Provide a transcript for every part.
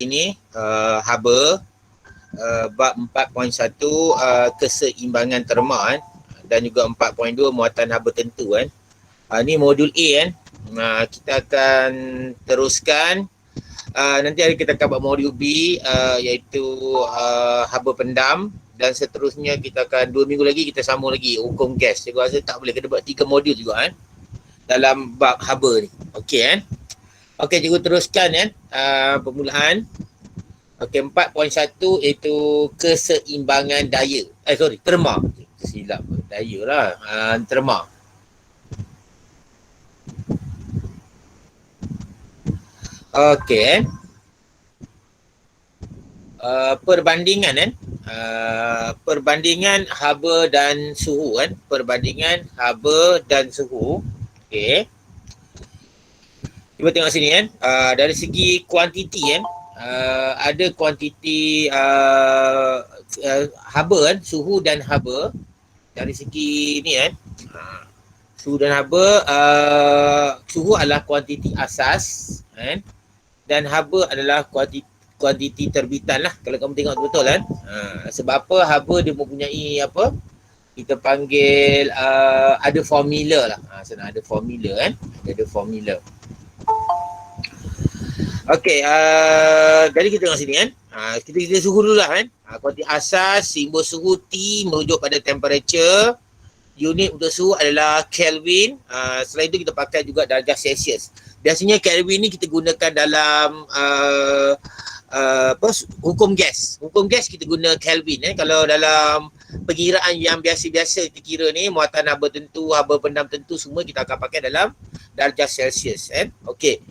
ini haba bab 4.1 keseimbangan terma kan, dan juga 4.2 muatan haba tentu kan. Ni modul A kan. Kita akan teruskan. Nanti hari kita akan buat modul B iaitu haba pendam, dan seterusnya kita akan 2 minggu lagi kita sambung lagi hukum gas. Saya rasa tak boleh, kena buat 3 modul juga kan dalam bab haba ni. Okey kan. Okey, cikgu teruskan kan permulaan. Okey, 4.1 iaitu keseimbangan daya. Terma. Silap daya lah. Terma. Okey kan. Perbandingan kan. Perbandingan haba dan suhu kan. Perbandingan haba dan suhu. Okey. Cuba tengok sini kan. Dari segi kuantiti kan. Ada kuantiti haba kan, suhu dan haba. Dari segi ni kan, suhu dan haba, suhu adalah kuantiti asas kan, dan haba adalah kuantiti terbitan lah, kalau kamu tengok betul kan. Sebab apa? Haba dia mempunyai apa, kita panggil ada formula lah. Sana ada formula kan, ada formula. Okey, jadi kita tengok sini kan. Kita suhu dulu lah kan. Kuantiti asas, simbol suhu T merujuk pada temperature. Unit untuk suhu adalah Kelvin. Selain itu kita pakai juga darjah Celsius. Biasanya Kelvin ni kita gunakan dalam hukum gas. Hukum gas kita guna Kelvin. Kalau dalam pengiraan yang biasa-biasa kita kira ni, muatan haba tentu, haba pendam tentu, semua kita akan pakai dalam darjah Celsius kan. Okey.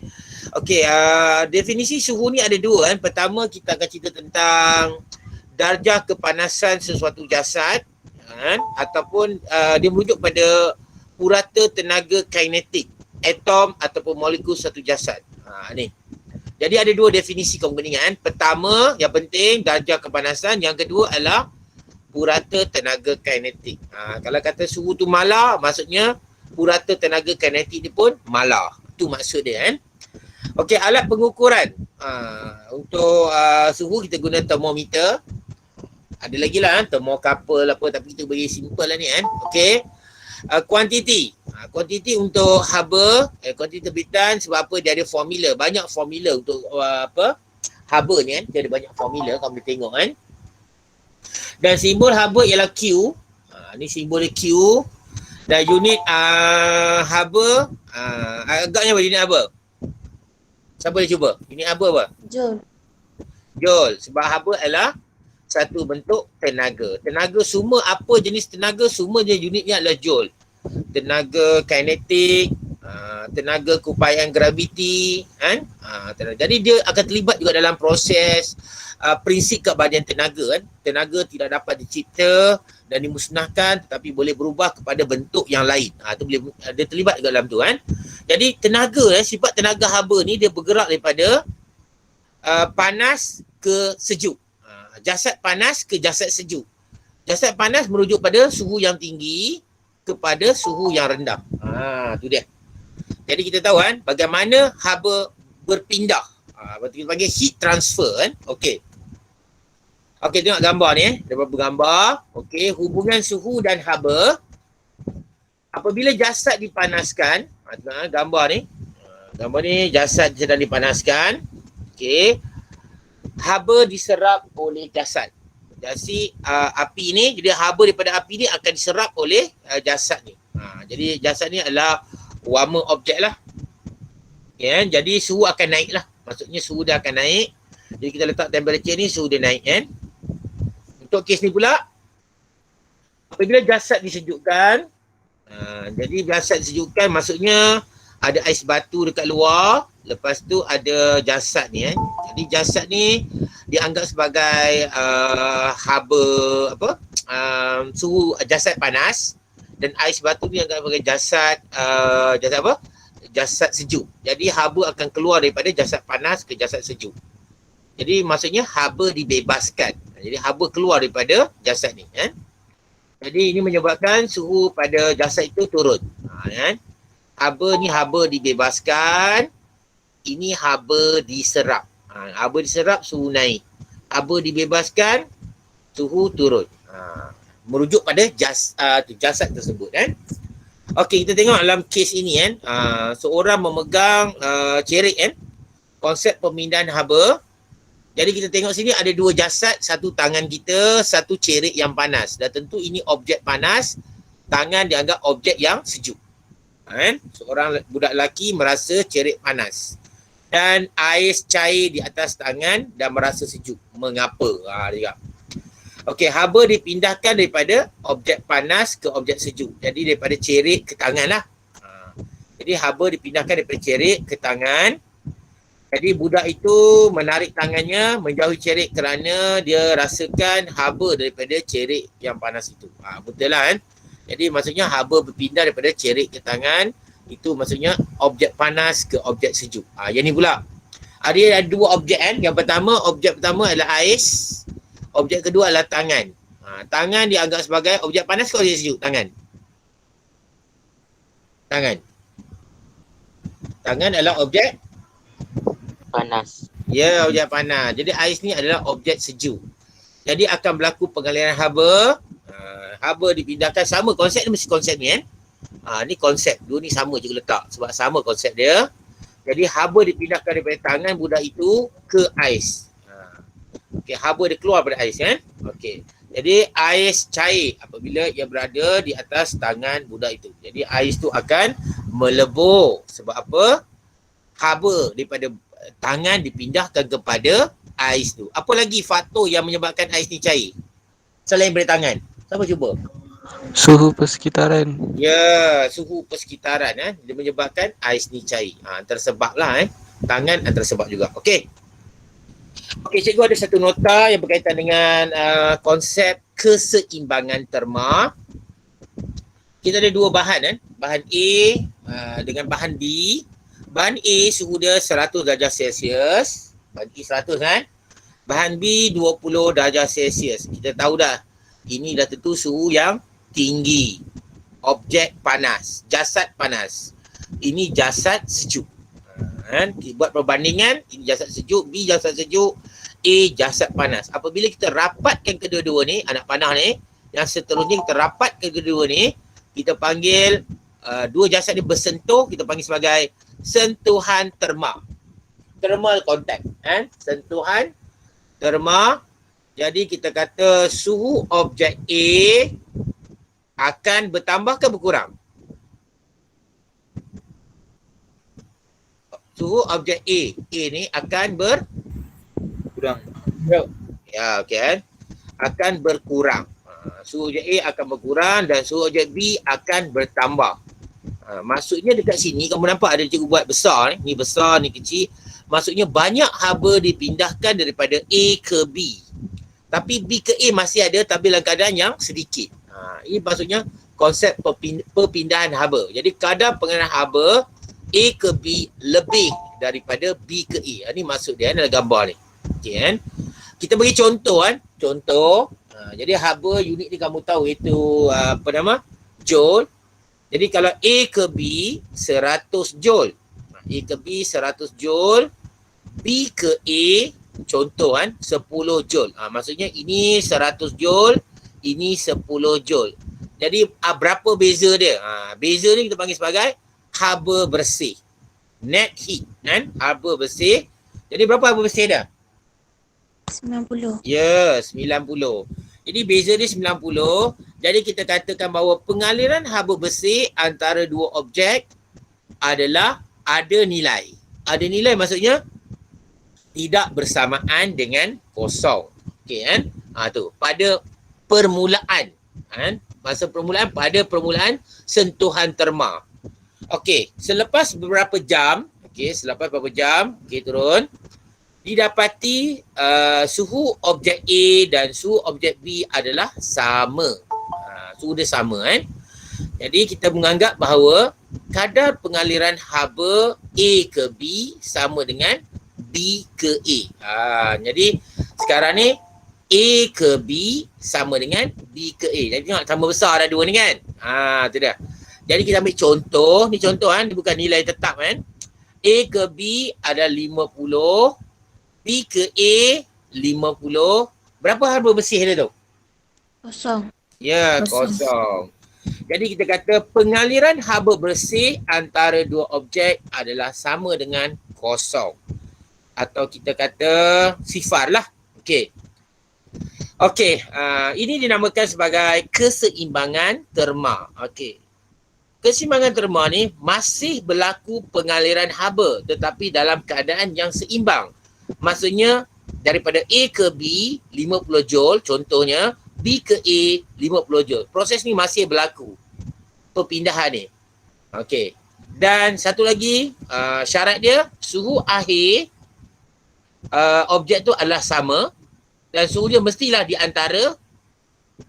Okey, definisi suhu ni ada dua kan. Pertama kita akan cerita tentang darjah kepanasan sesuatu jasad kan, ataupun dia merujuk pada purata tenaga kinetik atom ataupun molekul satu jasad. Ni. Jadi ada dua definisi kamu kena ingat kan. Pertama yang penting darjah kepanasan, yang kedua adalah purata tenaga kinetik. Kalau kata suhu tu malar, maksudnya purata tenaga kinetik dia pun malar. Itu maksud dia kan. Okey, alat pengukuran. Untuk suhu kita guna termometer. Ada lagi lah termokapel apa, tapi kita bagi simple lah ni kan. Okey. Kuantiti. Kuantiti untuk haba, kuantiti terbitan, sebab apa? Dia ada formula, banyak formula untuk haba ni kan. Dia ada banyak formula, kamu boleh tengok kan. Dan simbol haba ialah Q. Ni simbol dia Q. Dan unit haba, agaknya apa unit haba? Siapa boleh cuba? Unit haba apa? Joule. Joule. Sebab haba adalah satu bentuk tenaga. Tenaga semua, apa jenis tenaga, semua dia unitnya adalah Joule. Tenaga kinetik, tenaga keupayaan graviti kan. Jadi dia akan terlibat juga dalam proses prinsip keabadian tenaga kan. Tenaga tidak dapat dicipta dan dimusnahkan, tetapi boleh berubah kepada bentuk yang lain. Itu boleh, dia terlibat juga dalam tu kan. Jadi tenaga, sifat tenaga haba ni dia bergerak daripada panas ke sejuk. Jasad panas ke jasad sejuk. Jasad panas merujuk pada suhu yang tinggi kepada suhu yang rendah. Tu dia. Jadi kita tahu kan bagaimana haba berpindah. Kita panggil heat transfer kan. Okey. Okey, tengok gambar ni Ada beberapa gambar. Okey, hubungan suhu dan haba. Apabila jasad dipanaskan, tengok gambar ni. Gambar ni jasad sedang dipanaskan. Okey. Haba diserap oleh jasad. Jadi api ni, jadi haba daripada api ni akan diserap oleh jasad ni. Jadi jasad ni adalah warmer objek lah. Okay, jadi suhu akan naik lah. Maksudnya suhu dia akan naik. Jadi kita letak temperature ni, suhu dia naik kan. Untuk kes ni pula, apabila jasad disejukkan, jadi jasad disejukkan maksudnya ada ais batu dekat luar, lepas tu ada jasad ni kan. Jadi jasad ni dianggap sebagai haba suhu jasad panas, dan ais batu ni dianggap sebagai jasad apa? Jasad sejuk. Jadi haba akan keluar daripada jasad panas ke jasad sejuk. Jadi maksudnya haba dibebaskan. Jadi haba keluar daripada jasad ni kan. Jadi ini menyebabkan suhu pada jasad itu turun. Kan? Haba ni haba dibebaskan, ini haba diserap. Haba diserap, suhu naik. Haba dibebaskan, suhu turun. Merujuk pada jasad tersebut kan. Okey, kita tengok dalam kes ini kan. Seorang memegang cerik kan. Konsep pemindahan haba. Jadi kita tengok sini ada dua jasad, satu tangan kita, satu cerik yang panas. Dan tentu ini objek panas, tangan dianggap objek yang sejuk. Kan? Seorang budak lelaki merasa cerik panas. Dan ais cair di atas tangan dan merasa sejuk. Mengapa? Dia. Okey, haba dipindahkan daripada objek panas ke objek sejuk. Jadi daripada cerik ke tangan lah. Jadi haba dipindahkan daripada cerik ke tangan. Jadi budak itu menarik tangannya menjauhi cerik kerana dia rasakan haba daripada cerik yang panas itu. Betul lah kan? Jadi maksudnya haba berpindah daripada cerik ke tangan. Itu maksudnya objek panas ke objek sejuk. Yang ni pula. Ada dua objek kan. Yang pertama, objek pertama adalah ais. Objek kedua adalah tangan. Tangan dianggap sebagai objek panas ke objek sejuk? Tangan. Tangan adalah objek panas. Ya, objek panas. Jadi ais ni adalah objek sejuk. Jadi akan berlaku pengaliran haba. Haba dipindahkan, sama konsep ni, mesti konsep ni kan. Ni konsep. Dua ni sama je letak sebab sama konsep dia. Jadi haba dipindahkan daripada tangan budak itu ke ais. Okey, haba dia keluar pada ais kan. Okey. Jadi ais cair apabila ia berada di atas tangan budak itu. Jadi ais tu akan melebur. Sebab apa? Haba daripada tangan dipindahkan kepada ais tu. Apa lagi faktor yang menyebabkan ais ni cair? Selain daripada tangan. Siapa cuba? Suhu persekitaran. Ya, suhu persekitaran dia menyebabkan ais ni cair. Antara sebab lah Tangan antara sebab juga. Okey. Okey, cikgu ada satu nota yang berkaitan dengan konsep keseimbangan terma. Kita ada dua bahan Bahan A dengan bahan B. Bahan A suhu dia 100 darjah Celsius. Bahan A 100 kan. Bahan B 20 darjah Celsius. Kita tahu dah. Ini dah tentu suhu yang tinggi. Objek panas. Jasad panas. Ini jasad sejuk. Buat perbandingan. Ini jasad sejuk. B jasad sejuk. A jasad panas. Apabila kita rapatkan kedua-dua ni. Anak panah ni. Yang seterusnya kita rapatkan kedua-dua ni. Kita panggil dua jasad ni bersentuh. Kita panggil sebagai sentuhan terma. Thermal contact. Sentuhan terma. Jadi kita kata suhu objek A akan bertambah ke berkurang? Suhu objek A ni akan berkurang. Ya, okey kan? Akan berkurang. Suhu objek A akan berkurang dan suhu objek B akan bertambah. Maksudnya dekat sini kamu nampak ada cikgu buat besar ni. Ni besar, ni kecil. Maksudnya banyak haba dipindahkan daripada A ke B. Tapi B ke A masih ada tapi dalam keadaan yang sedikit. Ini maksudnya konsep perpindahan haba. Jadi kadar pengaliran haba A ke B lebih daripada B ke A. Ini maksud dia dalam gambar ni. Okey kan. Kita bagi contoh Contoh. Jadi haba unit ni kamu tahu itu apa nama? Joule. Jadi kalau A ke B 100 joule. A ke B 100 joule. B ke A contoh 10 joule. Maksudnya ini 100 joule, ini 10 joule. Jadi berapa beza dia? Beza ni kita panggil sebagai haba bersih. Net heat haba bersih. Jadi berapa haba bersih dah? 90. Ya, 90. Jadi beza dia 90. Jadi kita katakan bahawa pengaliran haba bersih antara dua objek adalah ada nilai. Ada nilai maksudnya tidak bersamaan dengan kosong. Okey kan? Tu pada permulaan masa permulaan, pada permulaan sentuhan terma. Okey, selepas beberapa jam, turun, didapati suhu objek A dan suhu objek B adalah sama. Suhu dia sama Jadi kita menganggap bahawa kadar pengaliran haba A ke B sama dengan B ke A. Jadi sekarang ni A ke B sama dengan B ke A. Jadi tengok sama besar dah dua ni kan. Tu dah. Jadi kita ambil contoh. Ni contoh ni bukan nilai tetap A ke B ada 50. B ke A 50. Berapa haba bersih dia tu? Kosong. Ya, Kosong. kosong. Jadi kita kata pengaliran haba bersih antara dua objek adalah sama dengan kosong. Atau kita kata sifar lah. Okey. Okey, ini dinamakan sebagai keseimbangan terma. Okey. Keseimbangan terma ni masih berlaku pengaliran haba tetapi dalam keadaan yang seimbang. Maksudnya daripada A ke B 50 joule contohnya, B ke A 50 joule. Proses ni masih berlaku. Perpindahan ni. Okey. Dan satu lagi syarat dia suhu akhir objek tu adalah sama dan suhu dia mestilah di antara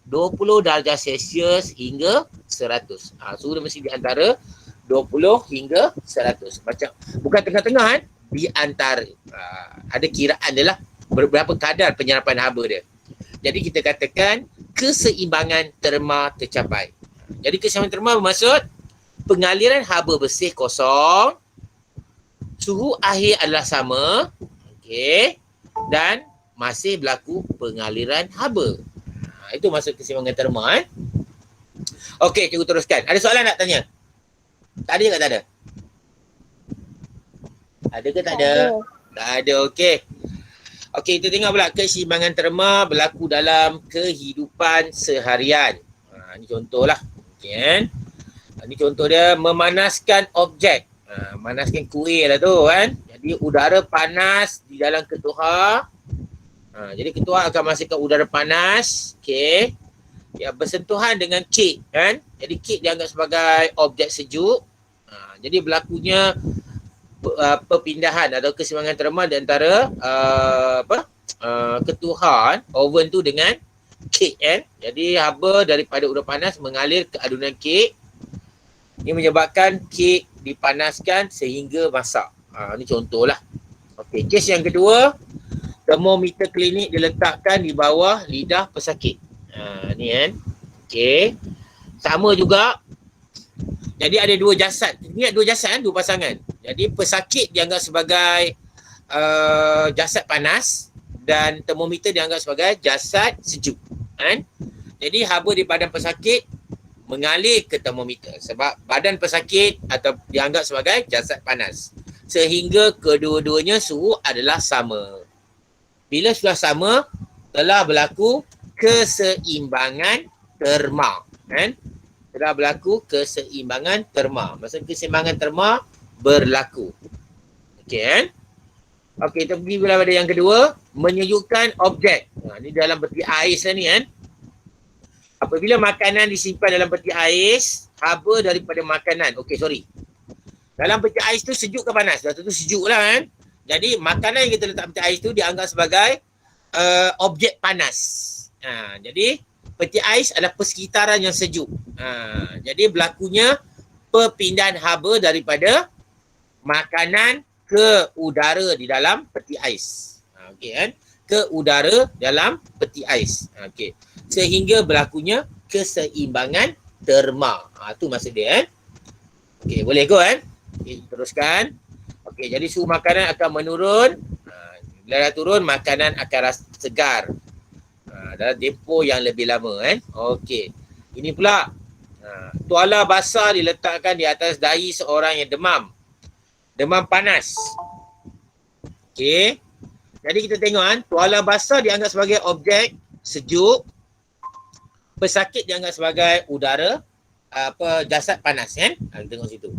20 darjah Celsius hingga 100. Suhu dia mesti di antara 20 hingga 100. Macam bukan tengah-tengah kan? Di antara. Ada kiraan dia lah berapa kadar penyerapan haba dia. Jadi kita katakan keseimbangan terma tercapai. Jadi keseimbangan terma bermaksud pengaliran haba bersih kosong, suhu akhir adalah sama, okey, dan masih berlaku pengaliran haba. Itu maksud keseimbangan terma. Okey, cikgu teruskan. Ada soalan nak tanya? Tak ada ke tak ada? Ada ke tak ada? Tak ada, okey. Okey, kita tengok pula keseimbangan terma berlaku dalam kehidupan seharian. Ini contohlah. Okey kan? Ini contoh dia memanaskan objek. Manaskan kuih lah tu kan. Jadi udara panas di dalam ketuha. Jadi ketuha akan menghasilkan udara panas. Okey. Ya, bersentuhan dengan kek kan. Jadi kek dianggap sebagai objek sejuk. Jadi berlakunya perpindahan atau keseimbangan terma di antara ketuha oven tu dengan kek kan. Jadi haba daripada udara panas mengalir ke adunan kek. Ini menyebabkan kek dipanaskan sehingga masak. Ini contohlah. Okey, kes yang kedua, termometer klinik diletakkan di bawah lidah pesakit. Ni kan. Okey. Sama juga. Jadi ada dua jasad. Ingat dua jasad kan, dua pasangan. Jadi pesakit dianggap sebagai jasad panas dan termometer dianggap sebagai jasad sejuk. Kan? Jadi haba di badan pesakit mengalir ke termometer sebab badan pesakit atau dianggap sebagai jasad panas. Sehingga kedua-duanya suhu adalah sama. Bila sudah sama, telah berlaku keseimbangan terma. Kan? Telah berlaku keseimbangan terma. Maksud keseimbangan terma berlaku. Okey kan? Okey, kita pergi pada yang kedua, menyejukkan objek. Ini dalam peti ais lah ni kan. Apabila makanan disimpan dalam peti ais, haba daripada makanan. Okey, sorry. Dalam peti ais tu sejuk ke panas? Dah tentu sejuk lah kan. Jadi makanan yang kita letak peti ais tu dianggap sebagai objek panas. Jadi peti ais adalah persekitaran yang sejuk. Jadi berlakunya perpindahan haba daripada makanan ke udara di dalam peti ais. Okey kan? Ke udara dalam peti ais. Okey. Sehingga berlakunya keseimbangan terma. Itu maksud dia kan. Okey, boleh ke kan? Okay, teruskan. Okey, jadi suhu makanan akan menurun. Bila dah turun, makanan akan rasa segar. Dalam tempoh yang lebih lama kan. Okey. Ini pula tuala basah diletakkan di atas dahi seorang yang demam. Demam panas. Okey. Jadi kita tengok kan, tuala basah dianggap sebagai objek sejuk. Pesakit dianggap sebagai udara jasad panas kan. Kita tengok situ.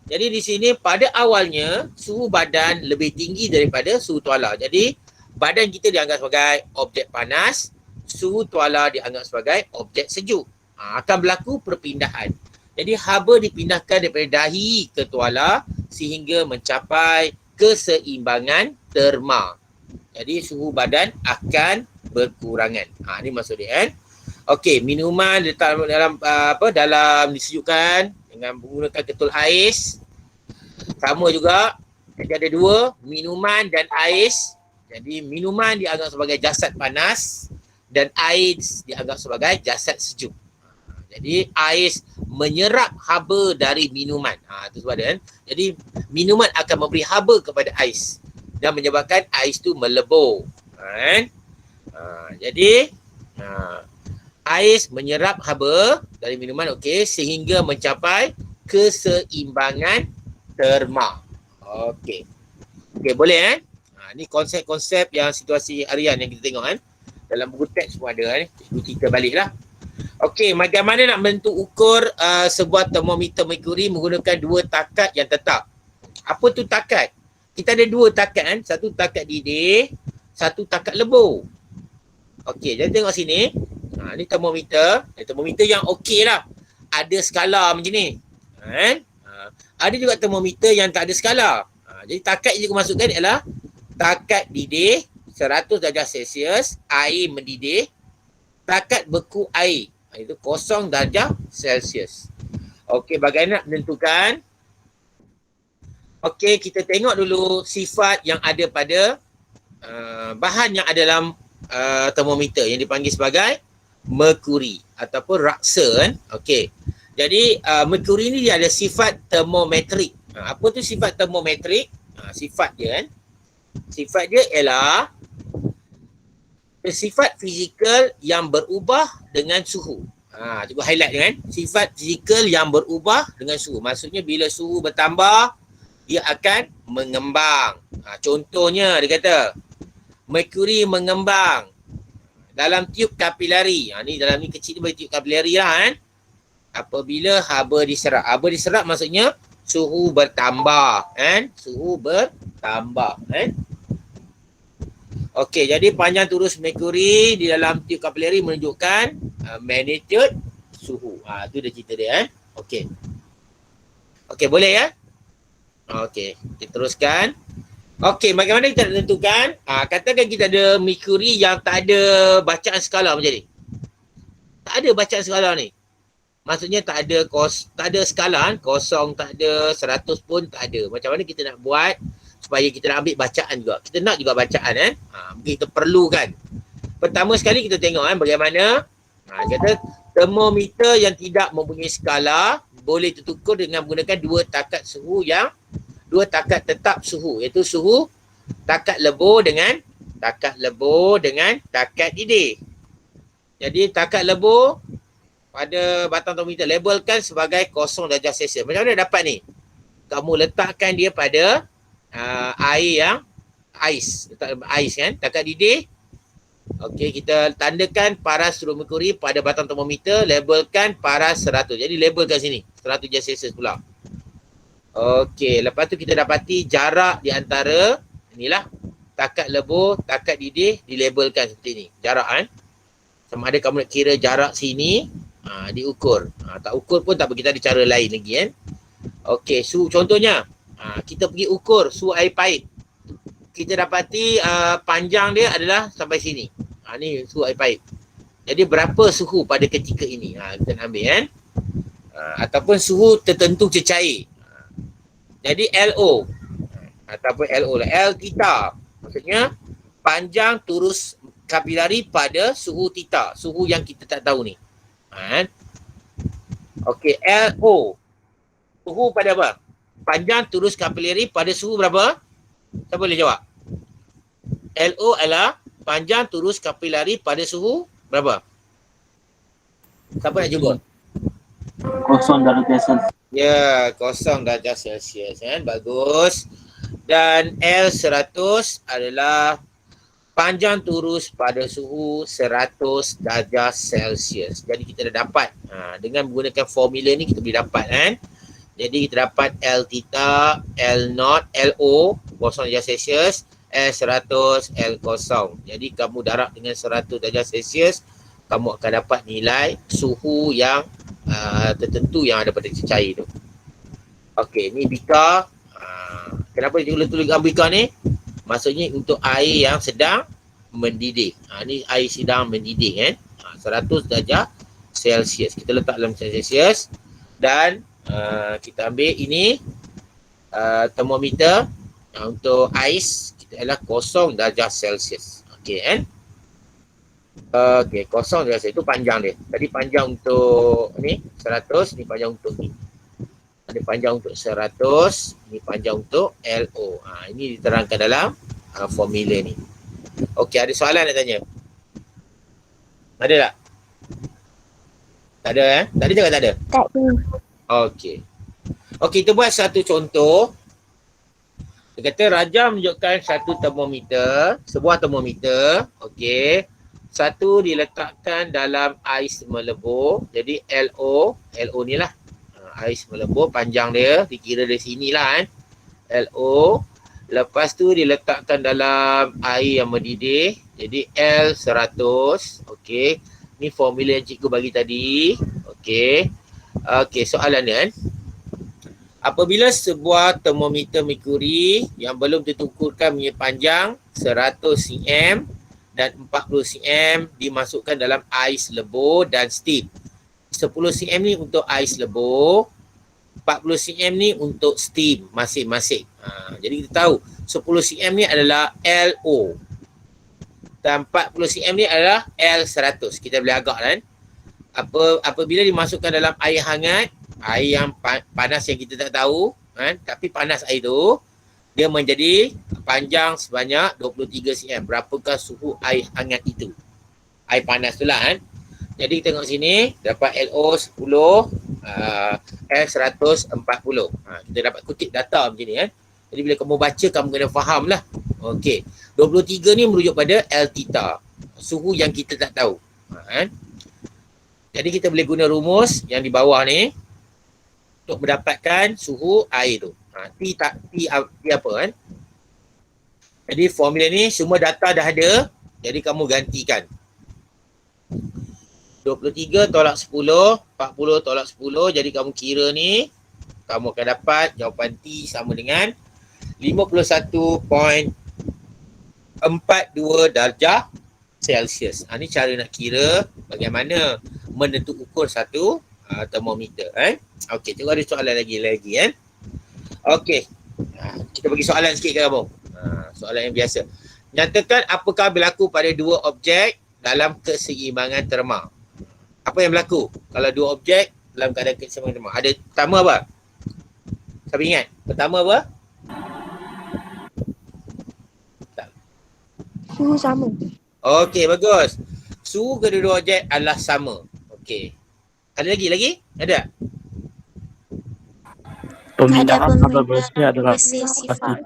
Jadi di sini pada awalnya suhu badan lebih tinggi daripada suhu tuala. Jadi badan kita dianggap sebagai objek panas, suhu tuala dianggap sebagai objek sejuk. Akan berlaku perpindahan. Jadi haba dipindahkan daripada dahi ke tuala sehingga mencapai keseimbangan terma. Jadi suhu badan akan berkurangan. Ini maksud dia kan. Okey, minuman letak dalam disejukkan dengan menggunakan ketul ais. Sama juga. Jadi ada dua, minuman dan ais. Jadi minuman dianggap sebagai jasad panas dan ais dianggap sebagai jasad sejuk. Jadi ais menyerap haba dari minuman. Itu sebab dia kan. Jadi minuman akan memberi haba kepada ais. dan menyebabkan ais tu melebur. Kan? Jadi ais menyerap haba dari minuman sehingga mencapai keseimbangan terma. Okey. Okey, boleh ni konsep-konsep yang situasi harian yang kita tengok dalam buku teks pun ada Cikgu cerita baliklah. Okey, bagaimana nak bentuk ukur sebuah termometer merkuri menggunakan dua takat yang tetap. Apa tu takat? Kita ada dua takat satu takat didih, satu takat lebur. Okey, jadi tengok sini. Ni termometer. Termometer yang okey lah. Ada skala macam ni. Ada juga termometer yang tak ada skala. Jadi takat yang kita masukkan ialah takat didih 100 darjah Celsius, air mendidih. Takat beku air, itu 0 darjah Celsius. Okey, bagaimana nak menentukan? Okey, kita tengok dulu sifat yang ada pada bahan yang ada dalam termometer yang dipanggil sebagai merkuri ataupun raksa Okey. Jadi merkuri ni dia ada sifat termometrik. Apa tu sifat termometrik? Sifat dia sifat dia ialah sifat fizikal yang berubah dengan suhu. Cuba highlight dengan sifat fizikal yang berubah dengan suhu. Maksudnya bila suhu bertambah, dia akan mengembang. Contohnya dia kata merkuri mengembang dalam tiub kapilari. Ni dalam ni kecil ni tiub kapilari lah Apabila haba diserap. Haba diserap maksudnya suhu bertambah Suhu bertambah Okey, jadi panjang turus merkuri di dalam tiub kapilari menunjukkan magnitude suhu. Tu dia cerita dia Okey. Okey, boleh ya? Okey, kita teruskan. Okey, bagaimana kita nak tentukan? Katakan kita ada merkuri yang tak ada bacaan skala macam ni. Tak ada bacaan skala ni. Maksudnya tak ada skala kosong tak ada, 100 pun tak ada. Macam mana kita nak buat supaya kita nak ambil bacaan juga. Kita nak juga bacaan mungkin kita perlukan. Pertama sekali kita tengok bagaimana kata termometer yang tidak mempunyai skala boleh tertukur dengan menggunakan dua takat tetap suhu, iaitu suhu takat lebur dengan takat didih. Jadi takat lebur pada batang termometer labelkan sebagai 0 darjah Celsius. Macam mana dapat ni? Kamu letakkan dia pada air yang ais takat didih. Okey, kita tandakan paras suhu merkuri pada batang termometer, labelkan paras 100. Jadi label kat sini 100 darjah Celsius pula. Okey, lepas tu kita dapati jarak di antara inilah takat lebur, takat didih dilabelkan seperti ni. Jarak sama ada kamu nak kira jarak sini diukur. Tak ukur pun tak apa, kita ada cara lain lagi Okey, contohnya kita pergi ukur suhu air pahit. Kita dapati panjang dia adalah sampai sini. Ni suhu air pahit. Jadi berapa suhu pada ketika ini? Kita nak ambil ataupun suhu tertentu cecair. Jadi LO ataupun LO lah. L theta. Maksudnya panjang turus kapilari pada suhu theta. Suhu yang kita tak tahu ni. Okey, LO. Suhu pada apa? Panjang turus kapilari pada suhu berapa? Siapa boleh jawab? LO adalah panjang turus kapilari pada suhu berapa? Siapa nak jemput? 0 darjah Celsius. Ya, 0 darjah Celsius bagus. Dan L100 adalah panjang turus pada suhu 100 darjah Celsius. Jadi kita dah dapat dengan menggunakan formula ni kita boleh dapat Jadi kita dapat L theta, L0, LO 0 darjah Celsius, L100, L0. Jadi kamu darab dengan 100 darjah Celsius, kamu akan dapat nilai suhu yang tertentu yang ada pada cecair tu. Okey, ni bika. Kenapa dia tulis bika ni? Maksudnya untuk air yang sedang mendidih. Ni air sedang mendidih 100 darjah Celsius. Kita letak dalam Celsius dan kita ambil ini termometer untuk ais kita adalah 0 darjah Celsius. Okey Okey, 0 darjah Celsius itu panjang dia. Tadi panjang untuk ni 100, ni panjang untuk ni. Ada panjang untuk 100, ni panjang untuk LO. Ini diterangkan dalam formula ni. Okey, ada soalan nak tanya? Ada tak? Tak ada Tak ada jangan tak ada? Tak ada. Okey. Okey, kita buat satu contoh. Dia kata Raja menunjukkan satu termometer, sebuah termometer. Okey. Satu diletakkan dalam ais melebur. Jadi LO ni lah. Ais melebur, panjang dia, dikira dari sini lah kan. LO. Lepas tu diletakkan dalam air yang mendidih. Jadi L100. Okey. Ni formula yang cikgu bagi tadi. Okey. Okey, soalan ni kan. Apabila sebuah termometer merkuri yang belum ditukurkan punya panjang 100 cm dan 40 cm dimasukkan dalam ais lebur dan steam. 10 cm ni untuk ais lebur, 40 cm ni untuk steam masing-masing. Jadi kita tahu 10 cm ni adalah LO dan 40 cm ni adalah L100. Kita boleh agak kan. Apabila dimasukkan dalam air hangat, air yang panas yang kita tak tahu kan, tapi panas air tu, dia menjadi panjang sebanyak 23 cm. Berapakah suhu air hangat itu? Air panas tu lah kan. Jadi kita tengok sini, dapat LO 10, L100 40. Kita dapat kutip data macam ni kan. Jadi bila kamu baca, kamu kena faham lah. Okey, 23 ni merujuk pada L theta, suhu yang kita tak tahu. Kan? Jadi kita boleh guna rumus yang di bawah ni untuk mendapatkan suhu air tu. T apa kan? Jadi formula ni semua data dah ada. Jadi kamu gantikan. 23 tolak 10, 40 tolak 10. Jadi kamu kira ni, kamu akan dapat jawapan T sama dengan 51.42 darjah Celsius. Ni cara nak kira bagaimana menentu ukur satu termometer. Okey, tengok ada soalan lagi kan. Okey, kita bagi soalan sikit ke kamu. Soalan yang biasa. Nyatakan apakah berlaku pada dua objek dalam keseimbangan terma. Apa yang berlaku kalau dua objek dalam keadaan keseimbangan terma? Ada pertama apa? Siapa ingat? Pertama apa? Suhu sama. Okey, bagus. Suhu kedua-dua objek adalah sama. Okey. Ada lagi? Ada? Pemindahan haba bersih adalah bersih sifar.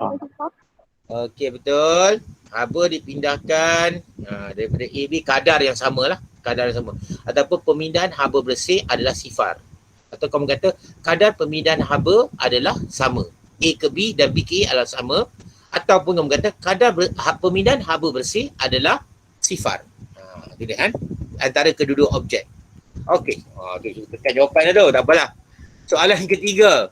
Okey, betul. Haba dipindahkan daripada A, B, kadar yang sama lah. Kadar yang sama. Ataupun pemindahan haba bersih adalah sifar. Atau kamu kata kadar pemindahan haba adalah sama. A ke B dan B ke A adalah sama. Ataupun kamu kata kadar pemindahan haba bersih adalah sifar. Itu dia kan. Antara kedua-dua objek. Okey. Kita tekan jawapan dah tu. Tak apalah. Soalan yang ketiga.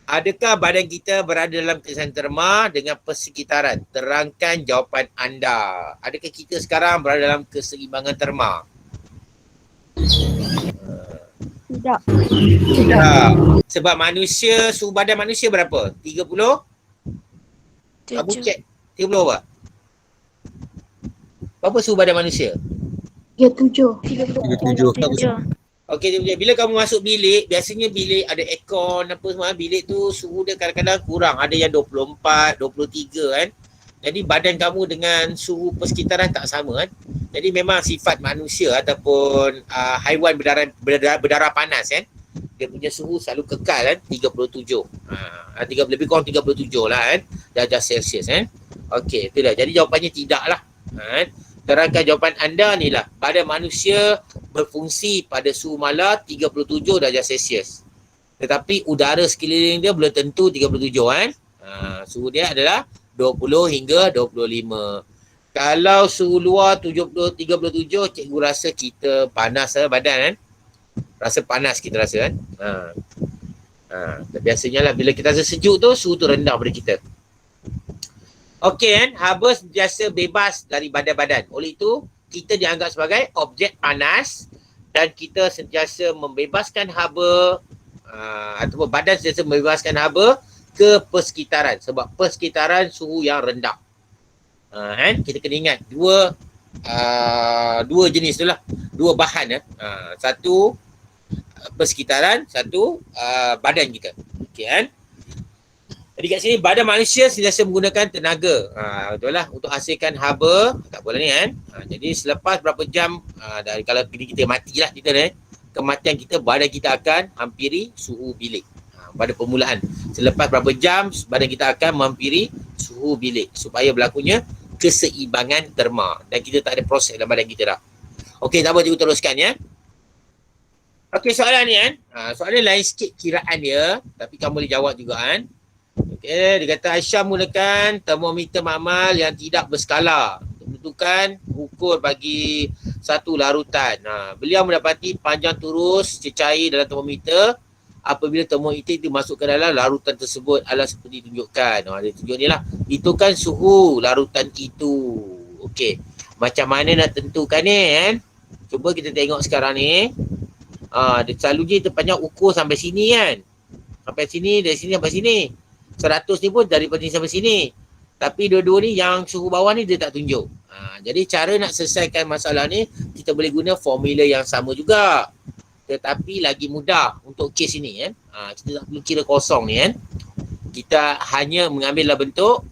Adakah badan kita berada dalam keseimbangan terma dengan persekitaran? Terangkan jawapan anda. Adakah kita sekarang berada dalam keseimbangan terma? Tidak. Tidak. Sebab manusia, suhu badan manusia berapa? 30? Kamu 7. cek. 30 apa? Berapa suhu badan manusia? 37. Okey, bila kamu masuk bilik, biasanya bilik ada aircon apa semua, bilik tu suhu dia kadang-kadang kurang. Ada yang 24, 23 kan. Jadi badan kamu dengan suhu persekitaran tak sama kan. Jadi memang sifat manusia ataupun haiwan berdarah panas kan. Dia punya suhu selalu kekal kan, 37. Lebih kurang 37 lah kan, darjah Celsius kan. Okey, itu dah. Jadi jawapannya tidak lah. Terangkan jawapan anda ni lah. Badan manusia berfungsi pada suhu malar 37 darjah Celsius. Tetapi udara sekeliling dia belum tentu 37 kan. Suhu dia adalah 20 hingga 25. Kalau suhu luar 37, cikgu rasa kita panas lah badan kan. Rasa panas kita rasa kan. Biasanya lah bila kita rasa sejuk tu, suhu tu rendah pada kita. Okey kan, haba sentiasa bebas dari badan-badan. Oleh itu, kita dianggap sebagai objek panas dan kita sentiasa membebaskan haba ataupun badan sentiasa membebaskan haba ke persekitaran sebab persekitaran suhu yang rendah. Kita kena ingat dua jenis tu lah, dua bahan satu persekitaran, satu badan kita. Okey kan? Jadi kat sini badan manusia sentiasa menggunakan tenaga. Betul lah untuk hasilkan haba. Tak boleh ni kan. Jadi selepas berapa jam dari kalau kita matilah kita ni, kematian kita badan kita akan hampiri suhu bilik. Pada permulaan. Selepas berapa jam badan kita akan menghampiri suhu bilik supaya berlakunya keseimbangan terma dan kita tak ada proses dalam badan kita dah. Okey, tak apa cikgu teruskan ya. Okey, soalan ni kan. Soalan lain sikit kiraan dia tapi kamu boleh jawab juga kan. Okey, dia kata Aisyah menggunakan termometer makmal yang tidak berskala untuk menentukan ukur bagi satu larutan. Beliau mendapati panjang turus cecair dalam termometer apabila termometer itu masuk ke dalam larutan tersebut adalah seperti tunjukkan. Dia tunjuk ni lah. Itu kan suhu larutan itu. Okey, macam mana nak tentukan ni kan? Cuba kita tengok sekarang ni. Dia selalu je terpanjang ukur sampai sini kan. Sampai sini, dari sini sampai sini. 100 ni pun daripada sini sampai sini. Tapi dua-dua ni yang suhu bawah ni dia tak tunjuk. Jadi cara nak selesaikan masalah ni, kita boleh guna formula yang sama juga. Tetapi lagi mudah untuk kes ini kan. Kita tak perlu kira kosong ni kan. Kita hanya mengambil bentuk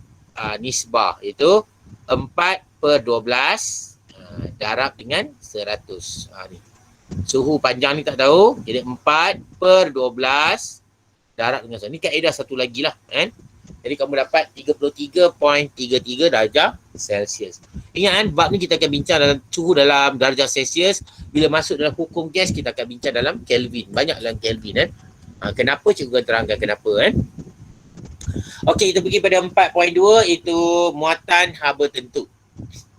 nisbah iaitu 4/12 darab dengan 100. Ni. Suhu panjang ni tak tahu. Jadi 4/12 darab dengan 100. Ni kaedah satu lagi lah kan. Jadi kamu dapat 33.33 darjah Celsius. Ingat kan, bab ni kita akan bincang dalam suhu dalam darjah Celsius. Bila masuk dalam hukum gas, kita akan bincang dalam Kelvin. Banyak dalam Kelvin kan. Kenapa cikgu akan terangkan kenapa kan. Okey, kita pergi pada 4.2 itu muatan haba tentu.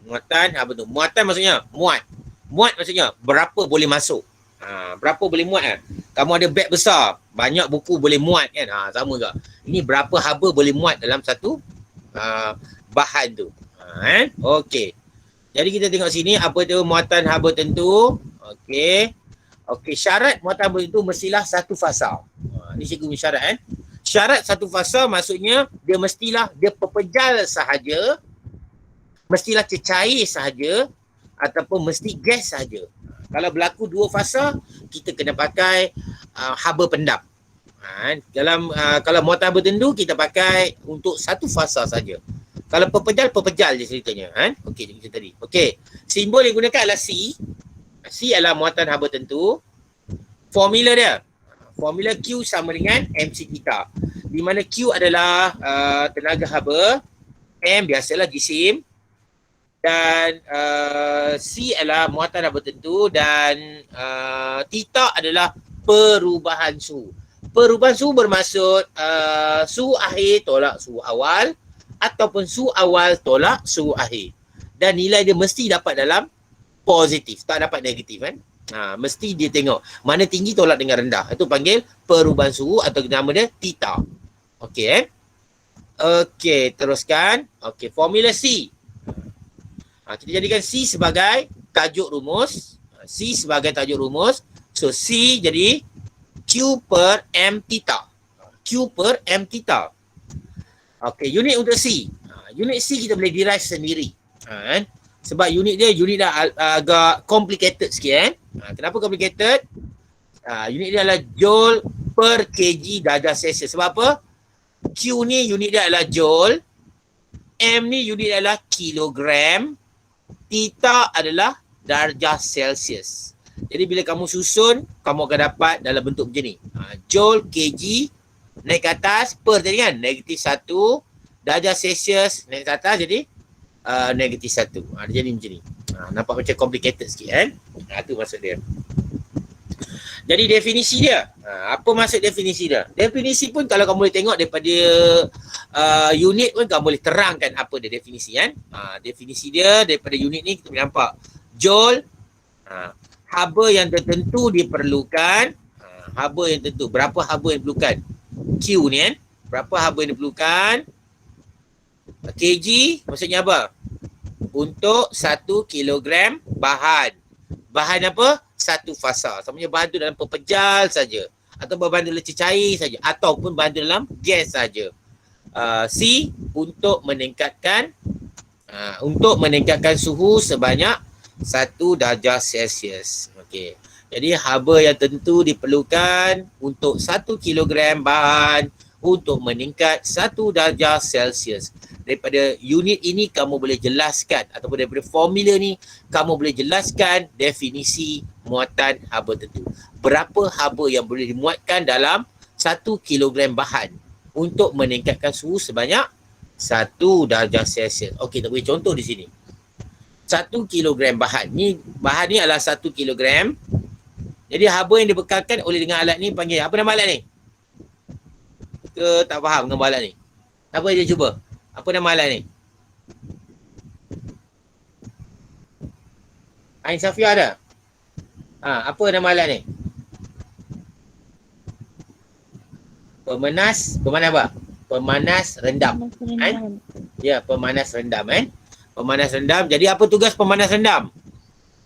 Muatan haba tentu. Muatan maksudnya muat. Muat maksudnya berapa boleh masuk. Berapa boleh muat kan? Kamu ada beg besar, banyak buku boleh muat kan? Sama juga. Ini berapa haba boleh muat dalam satu bahan tu. Okey. Jadi kita tengok sini apa tu muatan haba tentu. Okey. Okey, syarat muatan haba tentu mestilah satu fasa. Ni cikgu punya syarat kan. Syarat satu fasa maksudnya dia mestilah dia pepejal sahaja, mestilah cecair sahaja ataupun mesti gas sahaja. Kalau berlaku dua fasa, kita kena pakai haba pendam. Kalau muatan haba tentu, kita pakai untuk satu fasa saja. Kalau pepejal je ceritanya. Okey, macam tadi. Okey, simbol yang digunakan adalah C. C adalah muatan haba tentu. Formula dia. Formula Q sama dengan MC theta. Di mana Q adalah tenaga haba, M biasalah jisim, dan C adalah muatan haba tentu dan theta adalah perubahan suhu. Perubahan suhu bermaksud suhu akhir tolak suhu awal ataupun suhu awal tolak suhu akhir. Dan nilai dia mesti dapat dalam positif, tak dapat negatif kan. Mesti dia tengok mana tinggi tolak dengan rendah. Itu panggil perubahan suhu atau nama dia theta. Okey Okey, teruskan. Okey, formula C. Kita jadikan C sebagai tajuk rumus. C sebagai tajuk rumus. So C jadi Q per M theta. Q per M theta. Okey, unit untuk C. Unit C kita boleh derive sendiri. Sebab unit dah agak complicated sikit. Kenapa complicated? Unit dia adalah joule per kg darjah Celsius. Sebab apa? Q ni unit dia adalah joule. M ni unit dia adalah kilogram. Theta adalah darjah Celsius. Jadi bila kamu susun, kamu akan dapat dalam bentuk macam ni. Joule, kg, naik ke atas, per tadi kan, -1. Darjah Celsius, naik ke atas jadi -1. Dia jadi macam ni. Nampak macam complicated sikit kan. Itu maksud dia. Jadi definisi dia. Apa maksud definisi dia? Definisi pun kalau kamu boleh tengok daripada unit pun kamu boleh terangkan apa dia definisi kan. Definisi dia daripada unit ni kita boleh nampak. Joule, haba yang tertentu diperlukan. Haba yang tertentu. Berapa haba yang diperlukan? Q ni kan. Berapa haba yang diperlukan? kg maksudnya apa? Untuk 1 kilogram bahan. Bahan apa? Satu fasa. Semuanya bahan tu dalam pepejal saja. Atau bahan dalam cecair saja. Ataupun bahan dalam gas saja. C untuk meningkatkan suhu sebanyak 1 darjah Celsius. Okey. Jadi haba yang tentu diperlukan untuk 1 kilogram bahan untuk meningkat 1 darjah Celsius. Daripada unit ini kamu boleh jelaskan ataupun daripada formula ni kamu boleh jelaskan definisi muatan haba tertentu. Berapa haba yang boleh dimuatkan dalam 1 kilogram bahan untuk meningkatkan suhu sebanyak 1 darjah Celsius. Okey, kita beri contoh di sini. 1 kilogram bahan. Bahan ni adalah 1 kilogram. Jadi haba yang dibekalkan oleh dengan alat ni panggil apa nama alat ni? Ke tak faham nama alat ni? Apa dia cuba? Apa nama alat ni? Ain Safia ada? Apa nama alat ni? Pemanas apa? Pemanas rendam. Kan? Ya, pemanas rendam kan? Pemanas rendam. Jadi apa tugas pemanas rendam?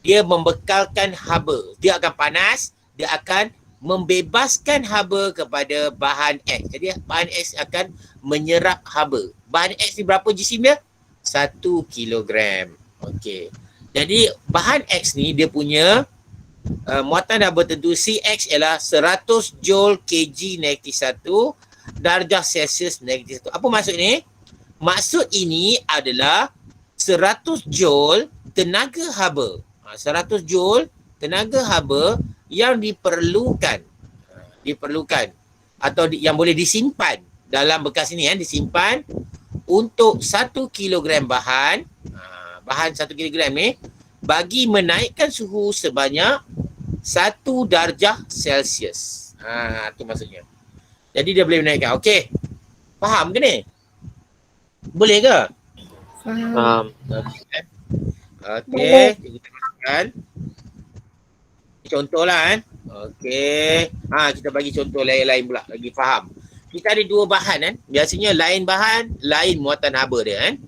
Dia membekalkan haba. Dia akan panas, dia akan membebaskan haba kepada bahan X. Jadi bahan X akan menyerap haba. Bahan X ni berapa jisim dia? 1 kilogram. Okey. Jadi bahan X ni dia punya muatan haba tertentu CX ialah 100 Joule kg negatif 1 darjah Celsius negatif 1. Apa maksud ni? Maksud ini adalah 100 Joule tenaga haba. 100 Joule tenaga haba yang diperlukan atau yang boleh disimpan dalam bekas ini disimpan untuk 1 kilogram bahan 1 kilogram ni bagi menaikkan suhu sebanyak 1 darjah Celsius. Tu maksudnya. Jadi dia boleh menaikkan. Okey. Faham ke ni? Boleh ke? Faham. Okey. Kita katakan contohlah kan. Okey. Kita bagi contoh lain-lain pula lagi faham. Kita ada 2 bahan kan. Biasanya lain bahan, lain muatan haba dia kan.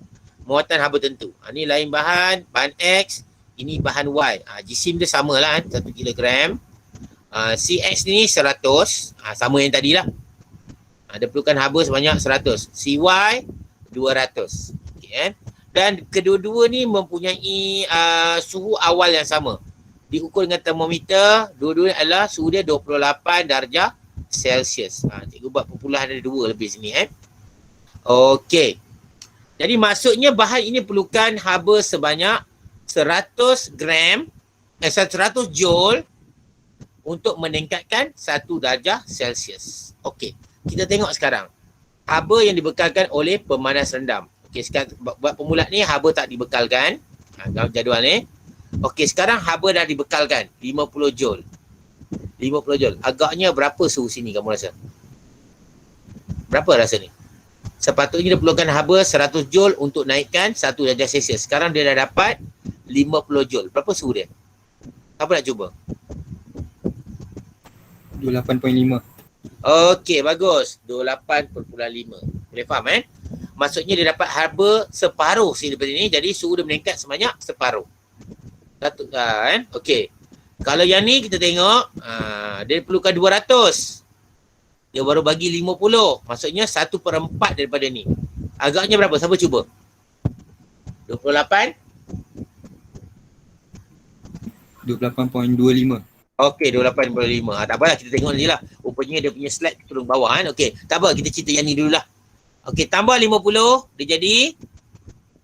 Muatan haba tentu. Ni lain bahan X, ini bahan Y. Jisim dia samalah kan, 1 kilogram. CX ni 100, sama yang tadi lah. Dia perlukan haba sebanyak 100. CY 200. Okay, kan? Dan kedua-dua ni mempunyai suhu awal yang sama. Diukur dengan termometer, dua-dua adalah suhu dia 28 darjah Celsius. Cikgu buat perpuluhan ada 2 lebih sini Okey. Jadi maksudnya bahan ini perlukan haba sebanyak 100 Joule untuk meningkatkan 1 darjah Celsius. Okey. Kita tengok sekarang. Haba yang dibekalkan oleh pemanas rendam. Okey, sekarang buat permulaan ni haba tak dibekalkan. Dalam jadual ni. Okey, sekarang haba dah dibekalkan 50 Joule. 50 Joule. Agaknya berapa suhu sini kamu rasa? Berapa rasa ni? Sepatutnya dia perlukan haba 100 Joule untuk naikkan 1 darjah Celsius. Sekarang dia dah dapat 50 Joule. Berapa suhu dia? Apa nak cuba? 28.5. Okey, bagus. 28.5. Boleh faham Maksudnya dia dapat haba separuh sini daripada ni. Jadi suhu dia meningkat sebanyak separuh. Satu kan? Okey. Kalau yang ni kita tengok, dia perlukan 200. Dia baru bagi 50. Maksudnya 1/4 daripada ni. Agaknya berapa? Siapa cuba? 28? 28.25. Okey, 28.5. Tak apalah, kita tengok ni lah. Rupanya dia punya slide turun bawah Okey, tak apa, kita cerita yang ni dululah. Okey, tambah 50, dia jadi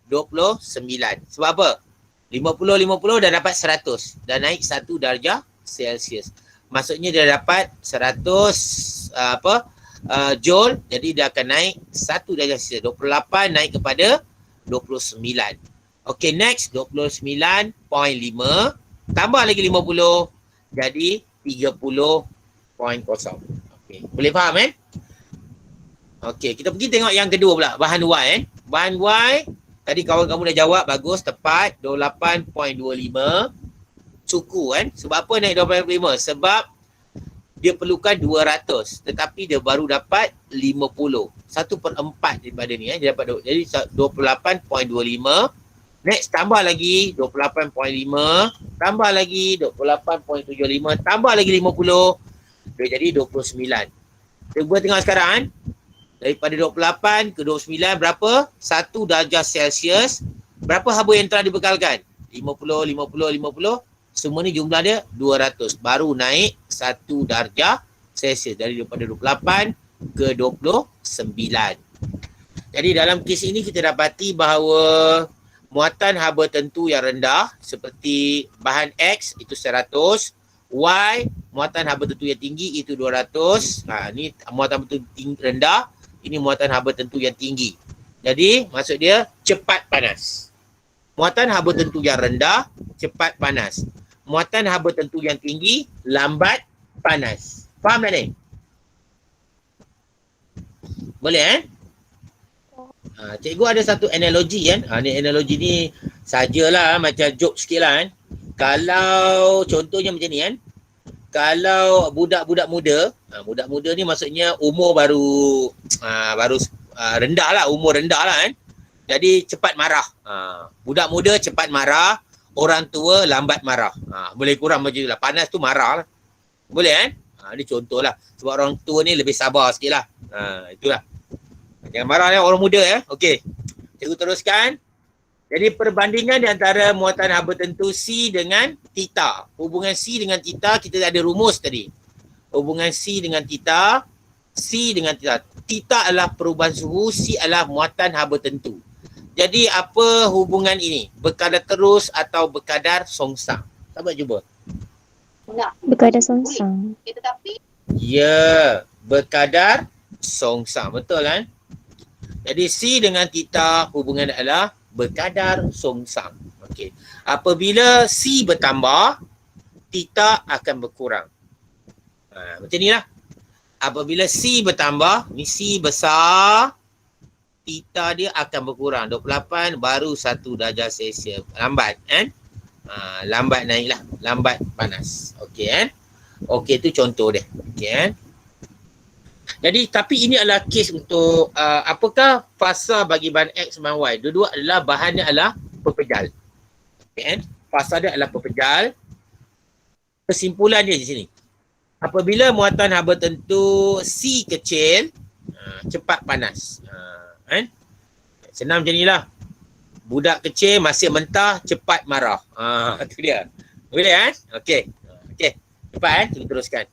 29. Sebab apa? 50 dah dapat 100. Dah naik 1 darjah Celsius. Maksudnya dia dapat 100 Joule. Jadi dia akan naik 1 darjah Celsius. 28 naik kepada 29. Okey, next 29.5 tambah lagi 50 jadi 30.0. Okey, boleh faham Okey, kita pergi tengok yang kedua pula, bahan Y Bahan Y tadi kawan kamu dah jawab, bagus, tepat, 28.25. Suku Sebab apa naik 28.5? Sebab dia perlukan 200, tetapi dia baru dapat 50. 1/4 daripada ni dia dapat, jadi 28.25. Next, tambah lagi 28.5, tambah lagi 28.75, tambah lagi 50, dia jadi 29. Cuba tengok sekarang daripada 28 ke 29 berapa? 1 darjah Celsius. Berapa haba yang telah dibekalkan? 50, 50, 50. Semua ni jumlah dia 200. Baru naik 1 darjah Celsius. Dari daripada 28 ke-29. Jadi dalam kes ini kita dapati bahawa muatan haba tentu yang rendah seperti bahan X itu 100, Y muatan haba tentu yang tinggi itu 200. Ni muatan haba tentu rendah, ini muatan haba tentu yang tinggi. Jadi maksud dia cepat panas. Muatan haba tentu yang rendah cepat panas. Muatan haba tentu yang tinggi lambat panas. Faham tak ni? Boleh cikgu ada satu analogi kan. Ni analogi ni sajalah macam joke sikit lah kan. Kalau contohnya macam ni kan. Kalau budak-budak muda, budak muda ni maksudnya umur baru rendah lah, umur rendah lah kan. Jadi cepat marah. Budak muda cepat marah, orang tua lambat marah. Boleh kurang macam tu lah. Panas tu marah lah. Boleh kan? Ni contoh lah. Sebab orang tua ni lebih sabar sikit lah. Itulah. Jangan marah ya orang muda ya. Okey. Cikgu teruskan. Jadi perbandingan di antara muatan haba tentu C dengan theta. Hubungan C dengan theta kita ada rumus tadi. Hubungan C dengan theta, C dengan theta. Theta adalah perubahan suhu, C adalah muatan haba tentu. Jadi apa hubungan ini? Berkadar terus atau berkadar songsang? Sahabat cuba. Berkadar songsang. Ya, berkadar songsang. Betul kan? Jadi C dengan theta hubungan adalah berkadar songsang. Okey. Apabila C bertambah, theta akan berkurang. Macam ni lah. Apabila C bertambah, ni C besar, theta dia akan berkurang. 28 baru 1 darjah Celsius. Lambat kan? Lambat naik lah. Lambat panas. Okey kan? Okey, tu contoh dia. Okey kan? Jadi tapi ini adalah kes untuk apakah fasa bagi bahan X dan Y. Dua-dua adalah bahannya adalah pepejal. Okay, kan? Fasa dia adalah pepejal. Kesimpulan dia di sini. Apabila muatan haba tentu C kecil, cepat panas. Kan? Senang macam inilah. Budak kecil masih mentah, cepat marah. Itu dia. Boleh kan? Okey. Okey. Cepat kan? Kita teruskan.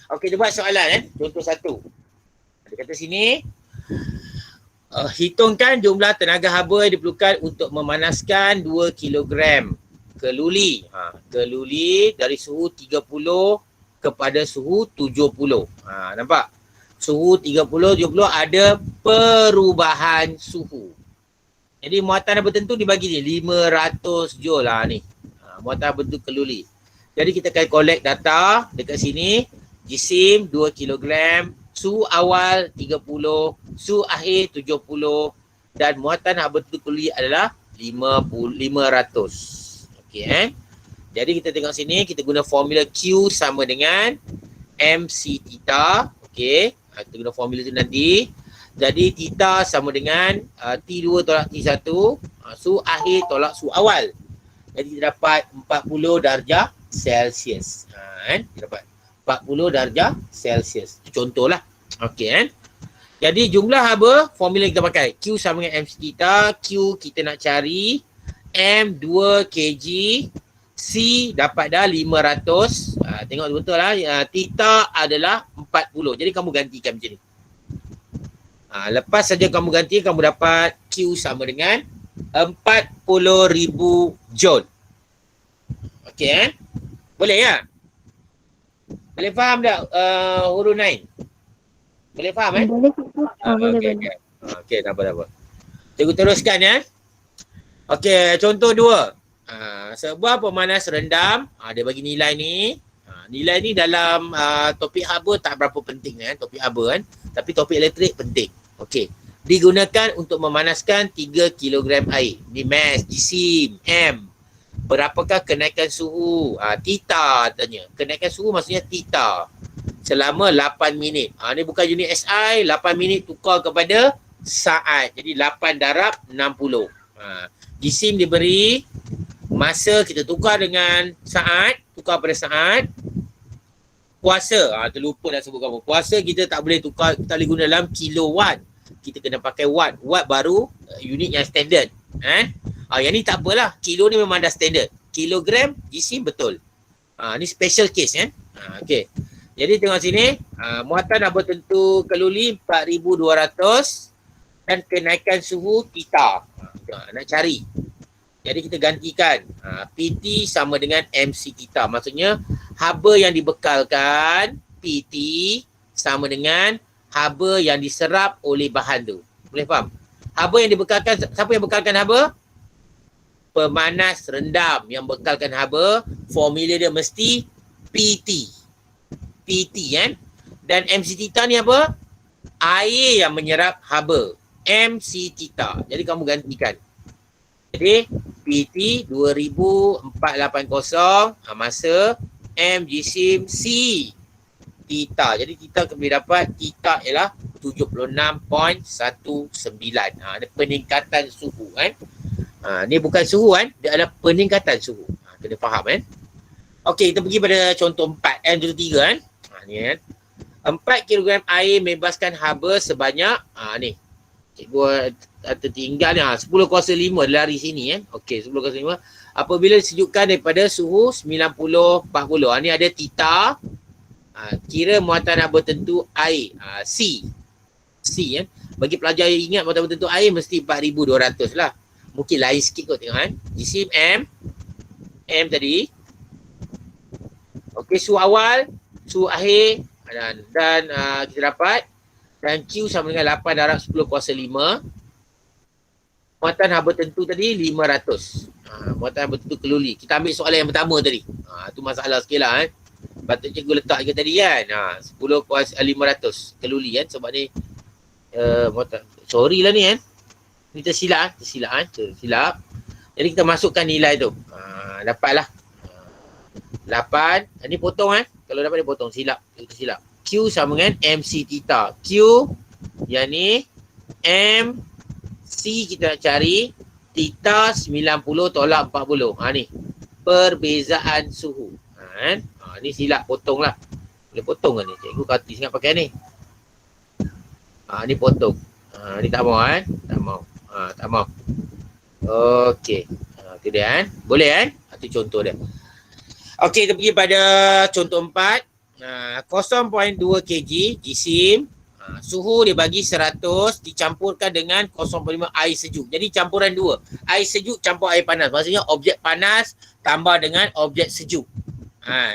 Okey, dia buat soalan kan. Contoh satu. Dia kata sini, hitungkan jumlah tenaga haba yang diperlukan untuk memanaskan 2 kilogram keluli. Keluli dari suhu 30 kepada suhu 70. Nampak? Suhu 30, 70 ada perubahan suhu. Jadi muatan haba tentu dibagi ni 500 joule lah ni. Muatan haba tentu keluli. Jadi kita akan collect data dekat sini. Jisim 2 kilogram, suhu awal 30, suhu akhir 70 dan muatan haba tentu keluli adalah 500. Okey Jadi kita tengok sini, kita guna formula Q sama dengan MC theta. Okey, kita guna formula tu nanti. Jadi theta sama dengan T2 tolak T1, suhu akhir tolak suhu awal. Jadi kita dapat 40 darjah Celsius. Kita dapat 40 darjah Celsius. Itu contohlah. Okey Jadi jumlah haba, formula kita pakai. Q sama dengan MC theta. Q kita nak cari M 2 kg. C dapat dah 500. Tengok betul lah. Theta adalah 40. Jadi kamu gantikan macam ni. Lepas saja kamu ganti, kamu dapat Q sama dengan 40,000 joule. Okey Boleh ya? Boleh faham tak huruf 9? Boleh faham Boleh. Boleh. Okey, tak apa. Cikgu teruskan ya. Okey, contoh 2. Sebuah pemanas rendam, dia bagi nilai ni. Nilai ni dalam topik haba tak berapa penting kan, topik haba kan. Tapi topik elektrik penting. Okey. Digunakan untuk memanaskan 3 kg air. Ni mass, jisim, M. Berapakah kenaikan suhu? Theta tanya. Kenaikan suhu maksudnya theta. Selama 8 minit. Ni bukan unit SI. 8 minit tukar kepada saat. Jadi 8 darab 60. Jisim diberi. Masa kita tukar dengan saat. Tukar pada saat. Puasa. Terlupa nak sebut apa. Puasa kita tak boleh tukar. Kita boleh guna dalam kilowatt. Kita kena pakai watt. Watt baru unit yang standard. Yang ni tak apalah. Kilo ni memang dah standard. Kilogram, jisim betul. Ni special case kan. Okey. Jadi tengok sini, muatan haba tentu keluli 4,200 dan kenaikan suhu kita. Nak cari. Jadi kita gantikan. PT sama dengan MC kita. Maksudnya haba yang dibekalkan PT sama dengan haba yang diserap oleh bahan tu. Boleh faham? Haba yang dibekalkan, siapa yang bekalkan haba? Pemanas rendam yang bekalkan haba, formula dia mesti PT. PT kan? Dan MC theta ni apa? Air yang menyerap haba. MC theta. Jadi kamu gantikan. Jadi PT 2480 masa M jisim C theta. Jadi kita boleh dapat theta ialah 76.19. Ada peningkatan suhu kan. Ni bukan suhu kan, dia adalah peningkatan suhu. Kena faham kan. Okey, kita pergi pada contoh 4 and contoh 3 kan. Ni kan. 4 kg air membebaskan haba sebanyak ni. Cikgu tertinggal ni 10.5 lari sini kan. Okey, 10.5 apabila disejukkan daripada suhu 90-40. Ni ada theta. Kira muatan haba tentu air. C kan. Bagi pelajar yang ingat muatan haba tentu air mesti 4,200 lah. Mungkin lain sikit kot tengok kan. Jisim M tadi. Okey, suhu awal, suhu akhir dan kita dapat dan Q sama dengan 8 darab 10/5. Muatan haba tentu tadi 500. Muatan haba tentu keluli. Kita ambil soalan yang pertama tadi. Tu masalah sikit lah kan. Patut cikgu letak je tadi kan. 10/500 keluli kan. Sebab ni muatan. Sorry lah ni kan. Ni tersilap kan. Tersilap. Jadi kita masukkan nilai tu. Dapatlah. 8. Ni potong kan. Kalau dapat dia potong. Silap. Itu silap. Q sama dengan MC theta. Q yang ni MC kita nak cari. Theta 90 tolak 40. Ni. Perbezaan suhu. Kan? Ni silap potong lah. Boleh potong kan ni? Cikgu kata sangat pakai ni. Ni potong. Ni tak mau kan? Tak mau. Tak mau. Okey. Itu dia kan? Boleh kan? Itu contoh dia. Okey, kita pergi pada contoh 4. 0.2 kg jisim. Suhu dia bagi 100 dicampurkan dengan 0.5 air sejuk. Jadi campuran dua. Air sejuk campur air panas. Maksudnya objek panas tambah dengan objek sejuk.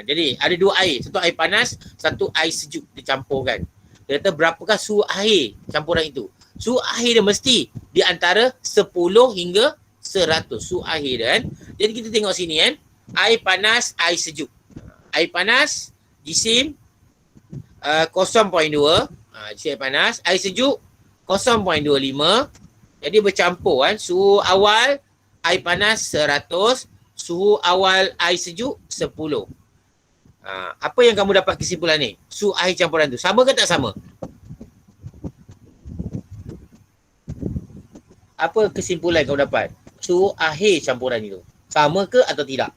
Jadi ada dua air. Satu air panas, satu air sejuk dicampurkan. Dia kata berapakah suhu air campuran itu? Suhu air dia mesti di antara 10 hingga 100. Suhu air dia kan. Jadi kita tengok sini kan. Air panas, air sejuk. Air panas, jisim 0.2. Jisim air panas. Air sejuk 0.25. Jadi bercampur kan. Suhu awal air panas 100. Suhu awal air sejuk 10. Apa yang kamu dapat kesimpulan ni? Suhu air campuran tu sama ke tak sama? Apa kesimpulan kamu dapat? Suhu air campuran itu sama ke atau tidak?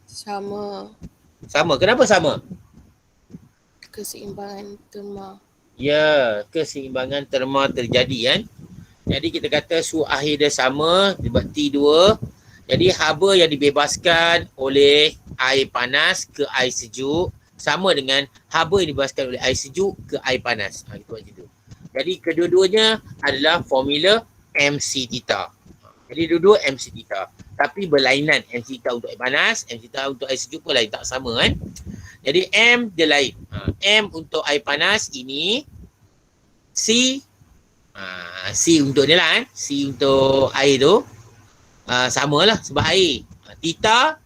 Sama. Sama. Kenapa sama? Keseimbangan terma. Ya, keseimbangan terma terjadi kan. Jadi kita kata suhu air dia sama, T2. Jadi haba yang dibebaskan oleh air panas ke air sejuk sama dengan haba yang dibebaskan oleh air sejuk ke air panas. Itu macam tu. Jadi kedua-duanya adalah formula MC theta. Jadi dua-dua MC theta. Tapi berlainan. MC theta untuk air panas, MC theta untuk air sejuk pun lain, tak sama kan. Jadi M dia lain. M untuk air panas ini C C untuk ni lah kan. C untuk air tu samalah sebab air. Theta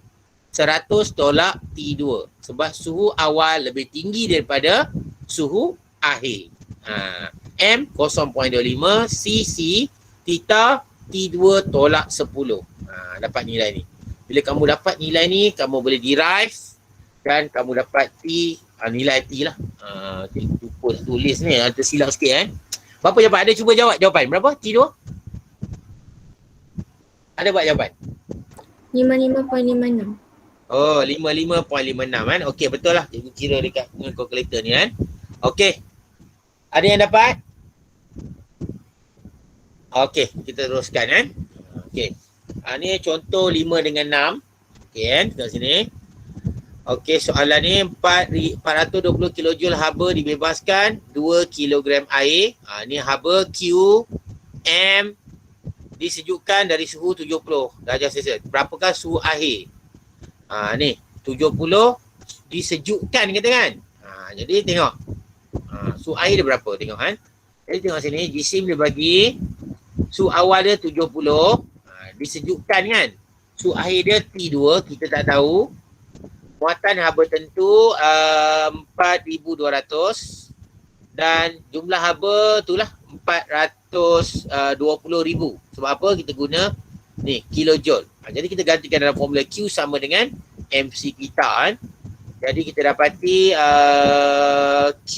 100 tolak T2 sebab suhu awal lebih tinggi daripada suhu akhir. M 0.25, C theta T2 tolak 10. Dapat nilai ni. Bila kamu dapat nilai ni, kamu boleh derive dan kamu dapat T, nilai T lah. Lupa tulis ni, tersilap sikit kan. Berapa jawapan? Ada cuba jawab jawapan. Berapa? T2? Ada buat jawapan? 55.56. Oh, 55.56 kan. Okey, betul lah. Cikgu kira dekat dengan kalkulator ni kan. Okey. Ada yang dapat? Okey, kita teruskan kan. Okey. Ni contoh 5 dengan 6. Okey kan, dekat sini. Okey, soalan ni 420 kilojoule haba dibebaskan 2 kilogram air. Ni haba Q, M disejukkan dari suhu 70 darjah Celsius. Berapakah suhu air? Ni 70 disejukkan kata kan. Jadi tengok. Suhu air dia berapa? Tengok kan. Jadi tengok sini, jisim dia bagi suhu awal dia 70, disejukkan kan. Suhu air dia T2, kita tak tahu. Muatan haba tentu 4,200 dan jumlah haba itulah 420,000. Sebab apa? Kita guna ni kilojoule. Jadi kita gantikan dalam formula Q sama dengan MC kita kan. Jadi kita dapati Q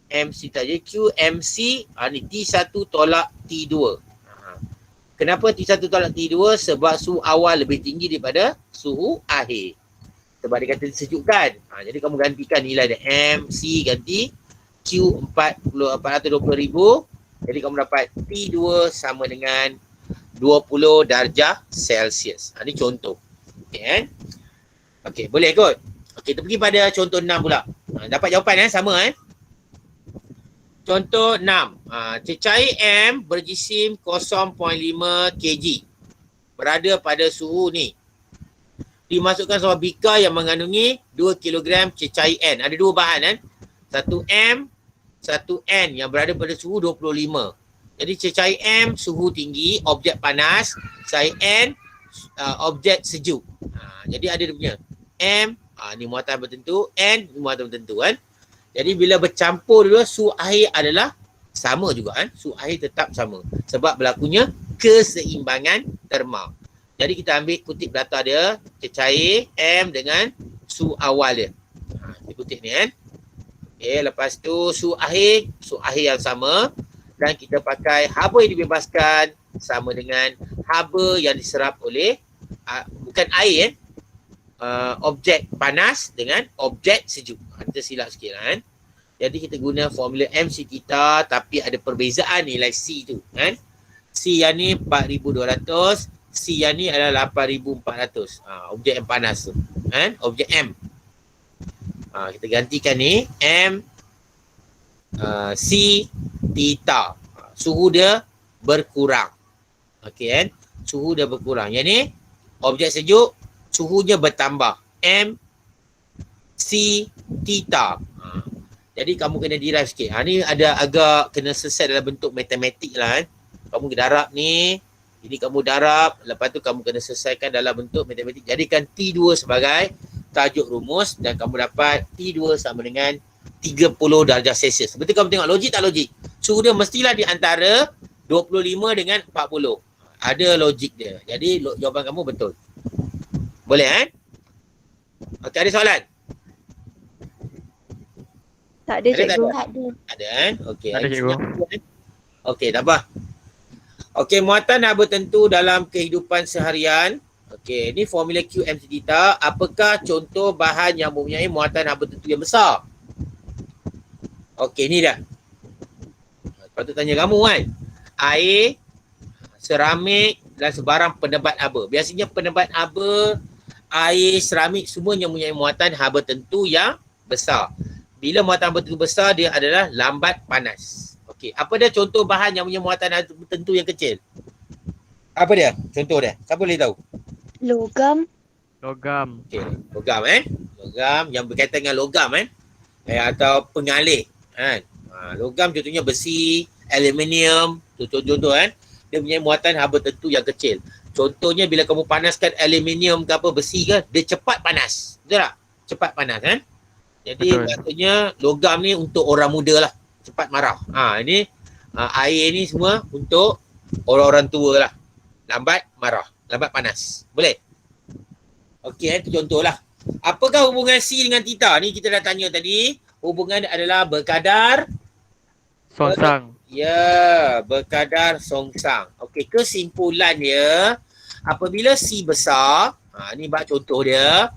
MC saja, Q MC ni T1 tolak T2. Kenapa T1 tolak T2? Sebab suhu awal lebih tinggi daripada suhu akhir. Sebab dia kata disejukkan. Jadi kamu gantikan nilai dia. MC ganti Q 420,000. Jadi kamu dapat T2 sama dengan 20 darjah Celsius. Ini contoh. Okey kan? Okey, boleh kot? Okey, kita pergi pada contoh 6 pula. Dapat jawapan sama Contoh 6. Cecair M berjisim 0.5 kg. Berada pada suhu ni. Dimasukkan sebuah bika yang mengandungi 2 kg cecair N. Ada dua bahan kan? Satu M, satu N yang berada pada suhu 25. Jadi cecair M suhu tinggi, objek panas. Cecair N objek sejuk. Jadi ada dia punya M, ni muatan bertentu, N ni muatan bertentu kan. Jadi bila bercampur dua, suhu air adalah sama juga kan. Suhu air tetap sama. Sebab berlakunya keseimbangan terma. Jadi kita ambil kutip data dia, cecair M dengan suhu awal dia. Kita kutip ni kan. Okay, lepas tu suhu air yang sama. Dan kita pakai haba yang dibebaskan sama dengan haba yang diserap oleh, bukan air objek panas dengan objek sejuk. Kita silap sikit kan. Jadi kita guna formula MC kita tapi ada perbezaan nilai C tu kan. C yang ni 4,200. C yang ni adalah 8,400. Objek yang panas tu. Kan? Objek M. Kita gantikan ni. M. C. Theta. Suhu dia berkurang. Okey kan? Suhu dia berkurang. Yang ni, objek sejuk, suhunya bertambah. M. C. Theta. Jadi kamu kena derive sikit. Ni ada agak kena selesai dalam bentuk matematik lah kan. Kamu darab ni. Ini kamu darab, lepas tu kamu kena selesaikan dalam bentuk matematik. Jadikan T2 sebagai tajuk rumus dan kamu dapat T2 sama dengan 30 darjah Celsius. Betul kamu tengok logik tak logik? Suhu dia mestilah di antara 25 dengan 40. Ada logik dia. Jadi jawapan kamu betul. Boleh kan? Okey, ada soalan? Tak ada cikgu. Tak ada. Ada kan? Okey. Ada, cikgu. Okey, tak apa. Okey, muatan haba tentu dalam kehidupan seharian. Okey, ni formula QMC kita. Apakah contoh bahan yang mempunyai muatan haba tentu yang besar? Okey, ni dah. Patut tanya kamu kan. Air, seramik dan sebarang penebat haba. Biasanya penebat haba, air, seramik semuanya mempunyai muatan haba tentu yang besar. Bila muatan haba tentu besar, dia adalah lambat panas. Okey, apa dia contoh bahan yang punya muatan tertentu yang kecil? Apa dia? Contoh dia. Siapa boleh tahu? Logam. Logam. Okey, logam Logam yang berkaitan dengan logam atau pengalih kan. Logam contohnya besi, aluminium, tu contoh kan. Dia punya muatan haba tentu yang kecil. Contohnya bila kamu panaskan aluminium ke apa besi ke, dia cepat panas. Betul tak? Cepat panas kan? Jadi maksudnya logam ni untuk orang muda lah. Cepat marah. Ini air ni semua untuk orang-orang tua lah. Lambat marah. Lambat panas. Boleh? Okey, itu contohlah. Apakah hubungan C dengan theta? Ni kita dah tanya tadi. Hubungan adalah berkadar Songsang. Ya, berkadar songsang. Okey, kesimpulan dia apabila C besar, ni bak contoh dia.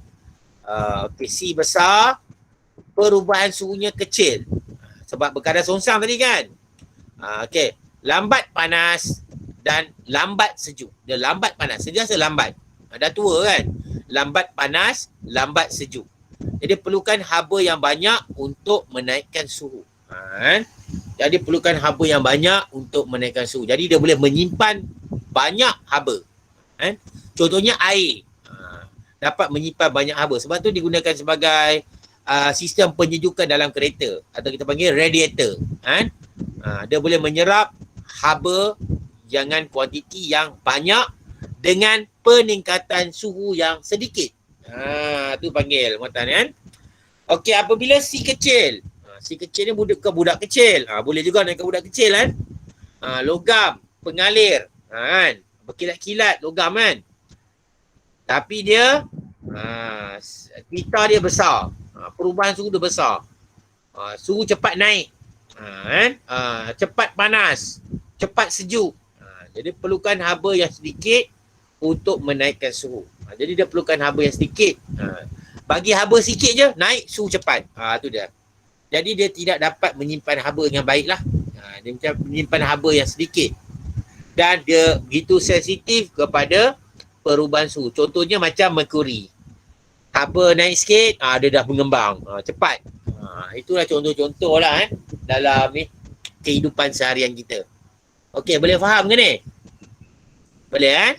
Okey, C besar, perubahan suhunya kecil. Sebab berkadar songsang tadi kan. Okey, lambat panas dan lambat sejuk. Dia lambat panas, sentiasa lambat. Dah tua kan. lambat panas, lambat sejuk. Jadi perlukan haba yang banyak untuk menaikkan suhu. Jadi perlukan haba yang banyak untuk menaikkan suhu. Jadi dia boleh menyimpan banyak haba. Contohnya air. Dapat menyimpan banyak haba. Sebab tu digunakan sebagai sistem penyejukan dalam kereta atau kita panggil radiator. Dia boleh menyerap haba dengan kuantiti yang banyak dengan peningkatan suhu yang sedikit. Tu panggil muatan kan. Okey, apabila si kecil. Si kecil ni budak kecil. Boleh juga naik ke budak kecil kan. Logam, pengalir. Berkilat-kilat logam kan. Tapi dia tita dia besar. Perubahan suhu dia besar. Suhu cepat naik. Cepat panas. Cepat sejuk. Jadi perlukan haba yang sedikit untuk menaikkan suhu. Jadi dia perlukan haba yang sedikit. Bagi haba sikit je, naik suhu cepat. Tu dia. Jadi dia tidak dapat menyimpan haba dengan baiklah. Dia macam menyimpan haba yang sedikit. Dan dia begitu sensitif kepada perubahan suhu. Contohnya macam merkuri. Haba naik sikit, dia dah mengembang. Cepat. Itulah contoh-contoh lah dalam ni kehidupan seharian kita. Okey, boleh faham ke ni? Boleh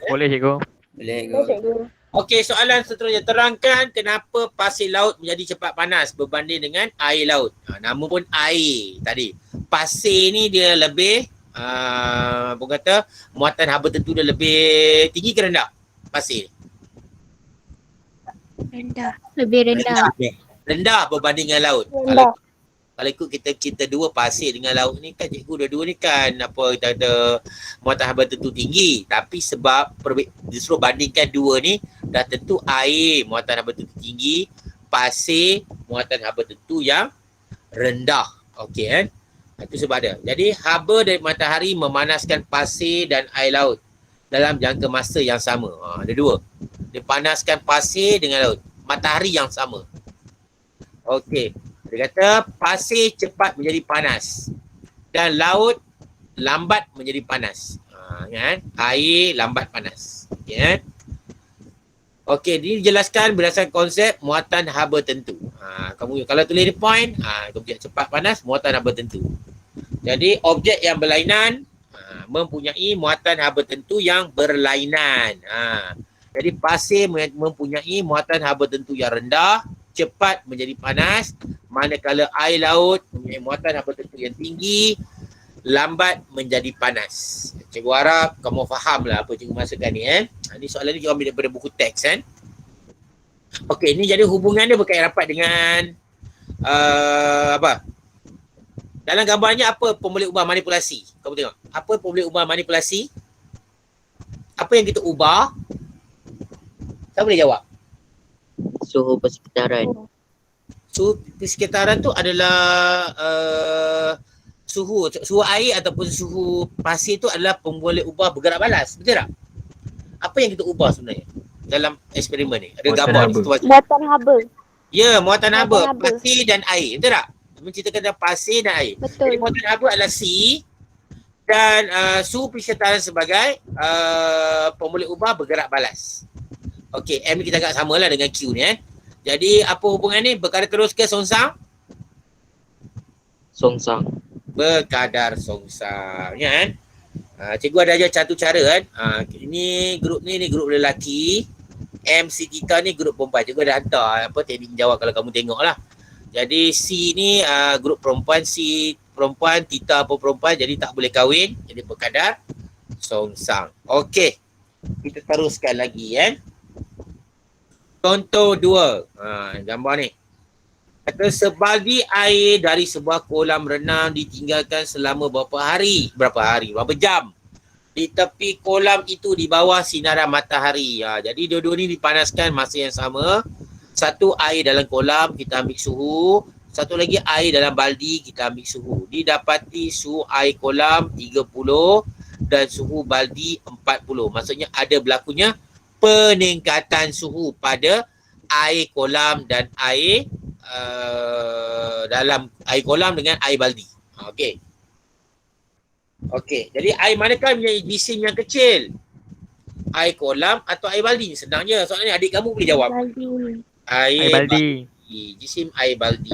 Boleh cikgu. Boleh cikgu. Okey, soalan seterusnya. Terangkan kenapa pasir laut menjadi cepat panas berbanding dengan air laut. Nama pun air tadi. Pasir ni dia lebih apa kata, muatan haba tentu dia lebih tinggi ke rendah? Pasir. Rendah. Lebih rendah. Rendah berbanding dengan laut. Kalau ikut kita dua pasir dengan laut ni kan cikgu dua-dua ni kan apa kita kata muatan haba tentu tinggi, tapi sebab disuruh bandingkan dua ni dah tentu air muatan haba tentu tinggi, pasir muatan haba tentu yang rendah. Okey kan? Itu sebab ada. Jadi haba dari matahari memanaskan pasir dan air laut dalam jangka masa yang sama. Ada dua. Dia panaskan pasir dengan laut. Matahari yang sama. Okey. Dia kata pasir cepat menjadi panas dan laut lambat menjadi panas. Kan? Air lambat panas. Okay, kan? Okey, ini dijelaskan berdasarkan konsep muatan haba tentu. Kamu kalau tulis di point, objek cepat panas, muatan haba tentu. Jadi objek yang berlainan mempunyai muatan haba tentu yang berlainan. Jadi pasir mempunyai muatan haba tentu yang rendah, cepat menjadi panas, manakala air laut mempunyai muatan haba tentu yang tinggi, lambat menjadi panas. Cikgu harap kamu faham lah apa cikgu maksudkan ni. Ni soalan ni cikgu ambil daripada buku teks kan. Okey, ni jadi hubungan dia berkait rapat dengan apa? Dalam gambarnya apa pemboleh ubah manipulasi? Kamu tengok. Apa pemboleh ubah manipulasi? Apa yang kita ubah? Siapa boleh jawab? Suhu persekitaran. Suhu persekitaran tu adalah suhu air ataupun suhu pasir tu adalah pemboleh ubah bergerak balas. Betul tak? Apa yang kita ubah sebenarnya dalam eksperimen ni? Ada gambar ni. Muatan haba. Ya, muatan haba. haba. Pasir dan air. Betul tak? Menceritakan tentang pasir dan air. Betul. Jadi muatan haba adalah C dan suhu persekitaran sebagai pemboleh ubah bergerak balas. Okey, M ni kita agak samalah dengan Q ni Jadi apa hubungan ni? Berkadar terus ke songsang? Songsang. Berkadar songsang, ya kan? Cikgu ada ajar satu cara kan. Ini grup ni grup lelaki. MC kita ni grup perempuan. Cikgu ada hantar apa teknik jawab kalau kamu tengok lah. Jadi C ni grup perempuan, C perempuan, Tita apa perempuan, jadi tak boleh kahwin. Jadi berkadar songsang. Okey. Kita teruskan lagi kan. Contoh 2. Gambar ni. Kata sebaldi air dari sebuah kolam renang ditinggalkan selama berapa jam di tepi kolam itu di bawah sinaran matahari. Jadi dua-dua ni dipanaskan masa yang sama. Satu air dalam kolam kita ambil suhu, satu lagi air dalam baldi kita ambil suhu. Didapati suhu air kolam 30 dan suhu baldi 40. Maksudnya ada berlakunya peningkatan suhu pada air kolam dan air dalam air kolam dengan air baldi. Okey. Jadi air manakah menjadi jisim yang kecil? air kolam atau air baldi? Senang je. Soalnya adik kamu boleh jawab. Baldi. Air Air baldi. Jisim air baldi.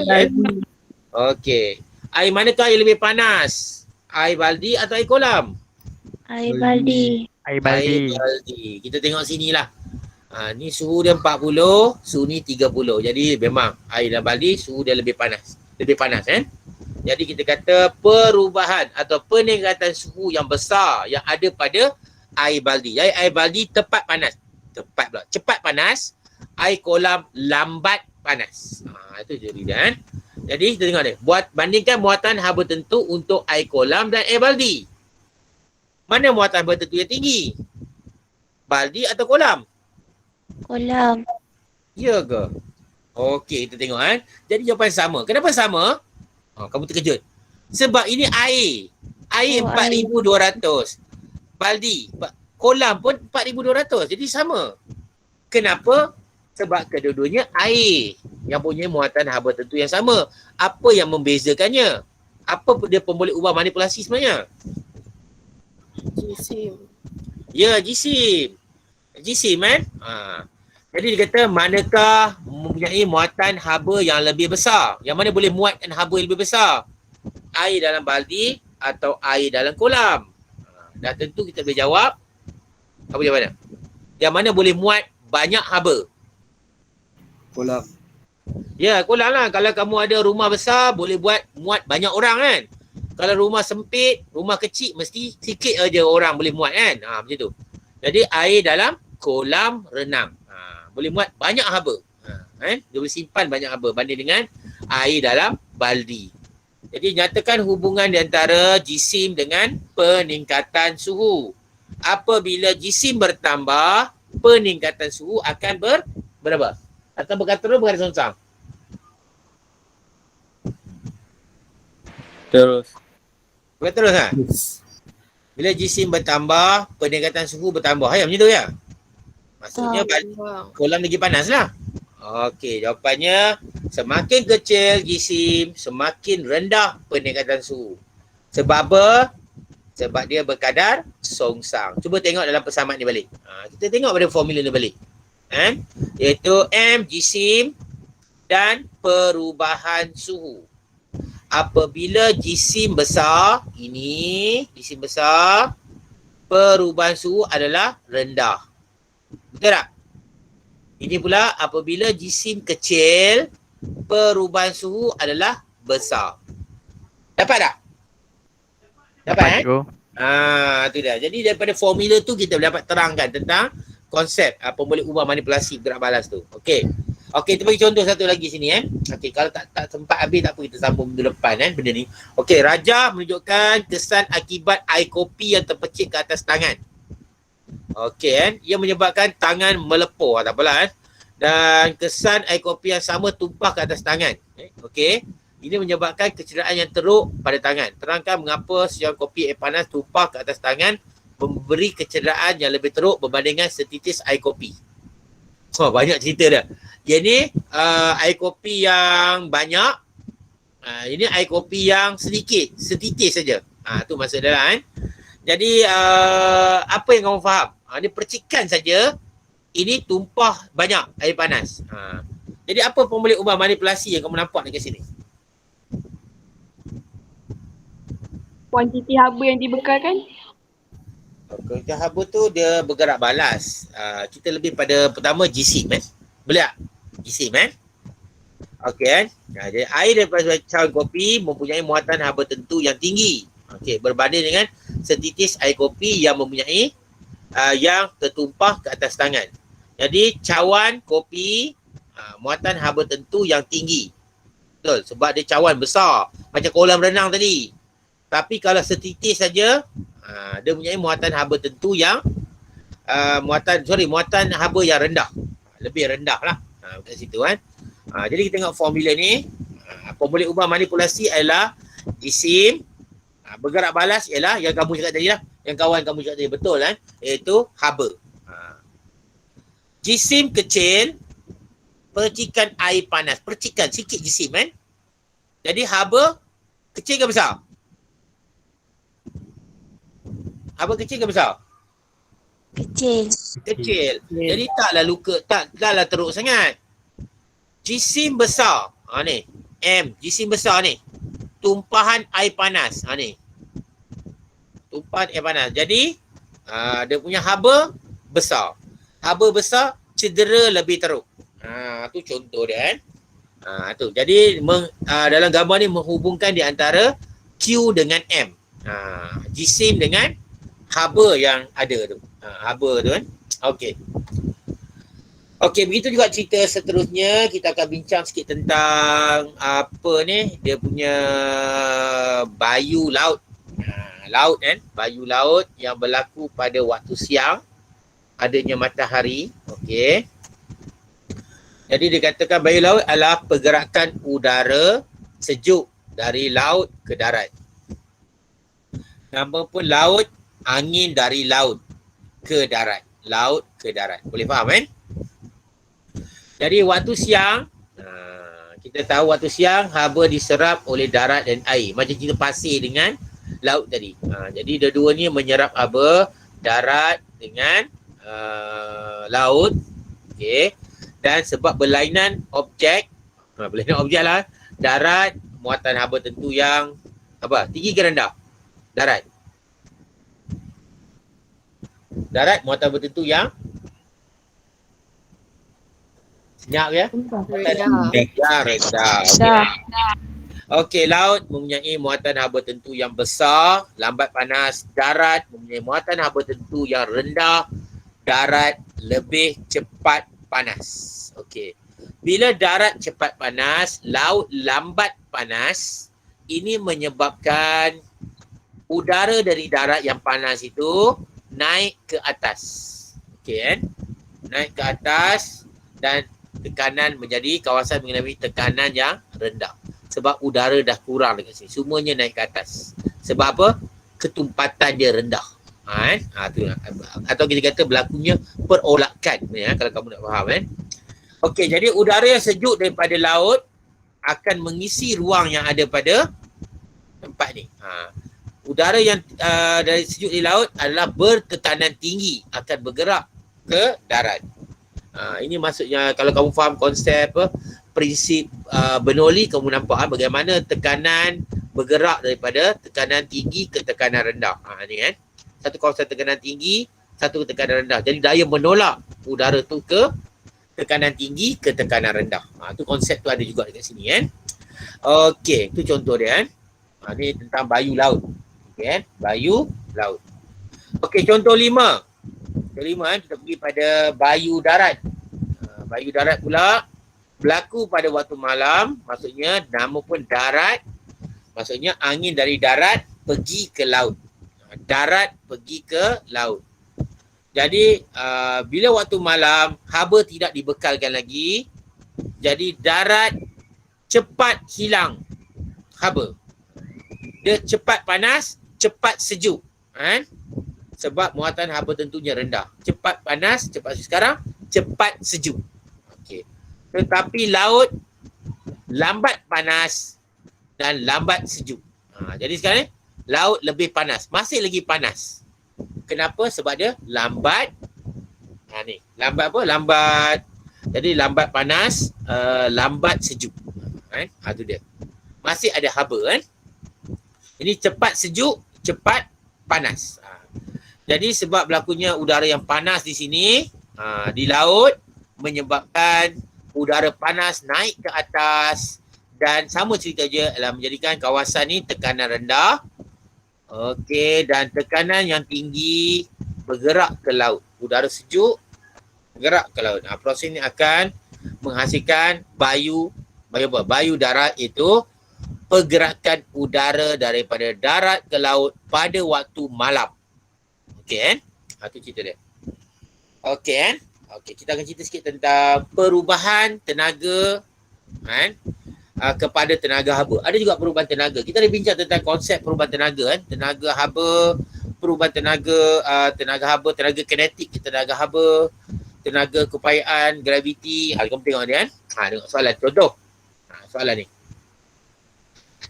Okey. Air manakah yang lebih panas? Air baldi atau air kolam? Air baldi. Air Air baldi. baldi. Kita tengok sini lah. Ni suhu dia 40, suhu ni 30. Jadi memang air dalam baldi suhu dia lebih panas. Lebih panas Jadi kita kata perubahan atau peningkatan suhu yang besar yang ada pada air baldi. Jadi air baldi tepat panas. Cepat panas. Air kolam lambat panas. Itu jadi dia Jadi kita tengok ni. Bandingkan muatan haba tentu untuk air kolam dan air baldi. Mana muatan haba tentu yang tinggi? Baldi atau kolam? Kolam. Ya ke? Okey, kita tengok Jadi jawapan sama. Kenapa sama? Kamu terkejut. Sebab ini air. Air 4,200. Baldi, kolam pun 4,200. Jadi sama. Kenapa? Sebab kedua-duanya air yang punya muatan haba tentu yang sama. Apa yang membezakannya? Apa dia pemboleh ubah manipulasi sebenarnya? Jisim. Ya, jisim. Jisim Jadi dia kata manakah mempunyai muatan haba yang lebih besar? Yang mana boleh muatkan haba yang lebih besar? Air dalam baldi atau air dalam kolam? Dah tentu kita boleh jawab. Apa jawapannya? Yang mana boleh muat banyak haba? Kolam. Ya, kolam lah. Kalau kamu ada rumah besar, boleh muat banyak orang kan? Kalau rumah sempit, rumah kecil, mesti sikit aja orang boleh muat kan? Macam tu. Jadi air dalam kolam renang. Boleh muat banyak haba. Dia boleh simpan banyak haba banding dengan air dalam baldi. Jadi nyatakan hubungan di antara jisim dengan peningkatan suhu. Apabila jisim bertambah, peningkatan suhu akan berapa? Atau berkata terus berkata sengsang? Terus. Berkata terus Bila jisim bertambah, peningkatan suhu bertambah. Macam tu ya? Maksudnya kolam lagi panas lah. Okey, jawapannya semakin kecil jisim, semakin rendah peningkatan suhu. Sebab apa? Sebab dia berkadar songsang. Cuba tengok dalam persamaan ni balik. Kita tengok pada formula ni balik. Iaitu M jisim dan perubahan suhu. Apabila jisim besar, ini jisim besar, perubahan suhu adalah rendah. Betul tak? Ini pula apabila jisim kecil, perubahan suhu adalah besar. Dapat tak? Dapat tu dah. Jadi daripada formula tu kita dapat terangkan tentang konsep pemboleh ubah manipulasi gerak balas tu. Okey. Okey, kita bagi contoh satu lagi sini Okey, kalau tak sempat habis tak apa, kita sambung minggu depan benda ni. Okey, Raja menunjukkan kesan akibat air kopi yang terpercik ke atas tangan. Okey ia menyebabkan tangan melepur, tak apalah Dan kesan air kopi yang sama tumpah ke atas tangan. Okey, ini menyebabkan kecederaan yang teruk pada tangan. Terangkan mengapa siang kopi air panas tumpah ke atas tangan memberi kecederaan yang lebih teruk berbandingkan setitis air kopi. Banyak cerita dah. Jadi air kopi yang banyak, ini air kopi yang sedikit, setitis saja. Tu maksud dia lah Jadi apa yang kamu faham? Dia percikan saja, ini tumpah banyak air panas. Jadi apa pemboleh ubah manipulasi yang kamu nampak dekat sini? Kuantiti haba yang dibekalkan. Kuantiti haba tu dia bergerak balas. Kita lebih pada pertama jisim Boleh tak? Jisim Okey jadi air daripada cawan kopi mempunyai muatan haba tentu yang tinggi. Okey, berbanding dengan setitis air kopi yang mempunyai yang tertumpah ke atas tangan. Jadi cawan kopi muatan haba tentu yang tinggi. Betul, sebab dia cawan besar macam kolam renang tadi. Tapi kalau setitis saja dia mempunyai muatan haba tentu yang muatan haba yang rendah. Lebih rendah lah kat situ jadi kita tengok formula ni. Pemboleh ubah manipulasi adalah jisim. Bergerak balas ialah yang kamu cakap tadi lah. Yang kawan kamu cakap tadi betul iaitu haba. Jisim kecil, percikan air panas. Percikan sikit jisim Jadi haba kecil ke besar? Haba kecil ke besar? Kecil. Kecil. Jadi taklah luka, taklah teruk sangat. Jisim besar. Ni. M. Jisim besar ni. Tumpahan air panas. Ni. Tumpahan air panas. Jadi, dia punya haba besar. Haba besar, cedera lebih teruk. Tu contoh dia kan. Tu. Jadi, dalam gambar ni menghubungkan di antara Q dengan M. Jisim dengan haba yang ada tu. Haba tu kan. Okey. Okey, begitu juga cerita seterusnya. Kita akan bincang sikit tentang apa ni, dia punya bayu laut. Laut kan, bayu laut yang berlaku pada waktu siang, adanya matahari. Okey. Jadi dikatakan bayu laut adalah pergerakan udara sejuk dari laut ke darat. Nama pun laut, angin dari laut ke darat. Laut ke darat. Boleh faham kan? Jadi waktu siang, kita tahu waktu siang haba diserap oleh darat dan air. Macam cerita pasir dengan laut tadi. Jadi dua-duanya menyerap haba darat dengan laut. Okey. Dan sebab berlainan objek, berlainan objek lah, darat muatan haba tentu yang apa? Tinggi ke rendah? Darat. Darat muatan haba tentu yang senyap ya? Rendah. Rendah. Okey, laut mempunyai muatan haba tentu yang besar, lambat panas. Darat mempunyai muatan haba tentu yang rendah, darat lebih cepat panas. Okey. Bila darat cepat panas, laut lambat panas, ini menyebabkan udara dari darat yang panas itu naik ke atas. Okey kan? Naik ke atas dan tekanan menjadi kawasan mengalami tekanan yang rendah. Sebab udara dah kurang dekat sini. Semuanya naik ke atas. Sebab apa? Ketumpatan dia rendah. Tu. Atau kita kata berlakunya perolakan. Kalau kamu nak faham kan. Okey, jadi udara yang sejuk daripada laut akan mengisi ruang yang ada pada tempat ni. Udara yang dari sejuk di laut adalah bertekanan tinggi, akan bergerak ke darat. Ini maksudnya kalau kamu faham konsep prinsip Bernoulli, kamu nampak bagaimana tekanan bergerak daripada tekanan tinggi ke tekanan rendah. Ni kan. Satu kawasan tekanan tinggi, satu tekanan rendah. Jadi daya menolak udara tu ke tekanan tinggi ke tekanan rendah. Tu konsep tu ada juga dekat sini kan. Okey, tu contoh dia kan. Ni tentang bayu laut. Okey kan? Bayu laut. Okey, contoh 5. Kelima kita pergi pada bayu darat. Bayu darat pula berlaku pada waktu malam, maksudnya nama pun darat, maksudnya angin dari darat pergi ke laut. Darat pergi ke laut. Jadi bila waktu malam haba tidak dibekalkan lagi, jadi darat cepat hilang haba. Dia cepat panas, cepat sejuk. Sebab muatan haba tentunya rendah. Cepat panas, cepat sejuk. Sekarang cepat sejuk. Okey. Tetapi laut lambat panas dan lambat sejuk. Jadi sekarang ni laut lebih panas. Masih lagi panas. Kenapa? Sebab dia lambat. Ni. Lambat apa? Lambat. Jadi lambat panas, lambat sejuk. Tu dia. Masih ada haba kan? Ini cepat sejuk, cepat panas. Jadi sebab berlakunya udara yang panas di sini, di laut, menyebabkan udara panas naik ke atas dan sama cerita je adalah menjadikan kawasan ni tekanan rendah. Okey, dan tekanan yang tinggi bergerak ke laut. Udara sejuk bergerak ke laut. Proses ini akan menghasilkan bayu darat, itu pergerakan udara daripada darat ke laut pada waktu malam. Okey kan? Itu cerita dia. Okey kan? Okey, kita akan cerita sikit tentang perubahan tenaga kepada tenaga haba. Ada juga perubahan tenaga. Kita dah bincang tentang konsep perubahan tenaga kan. Tenaga haba, perubahan tenaga, tenaga haba, tenaga kinetik, tenaga haba, tenaga keupayaan, graviti. Kamu tengok ni kan? Tengok soalan contoh. Soalan ni.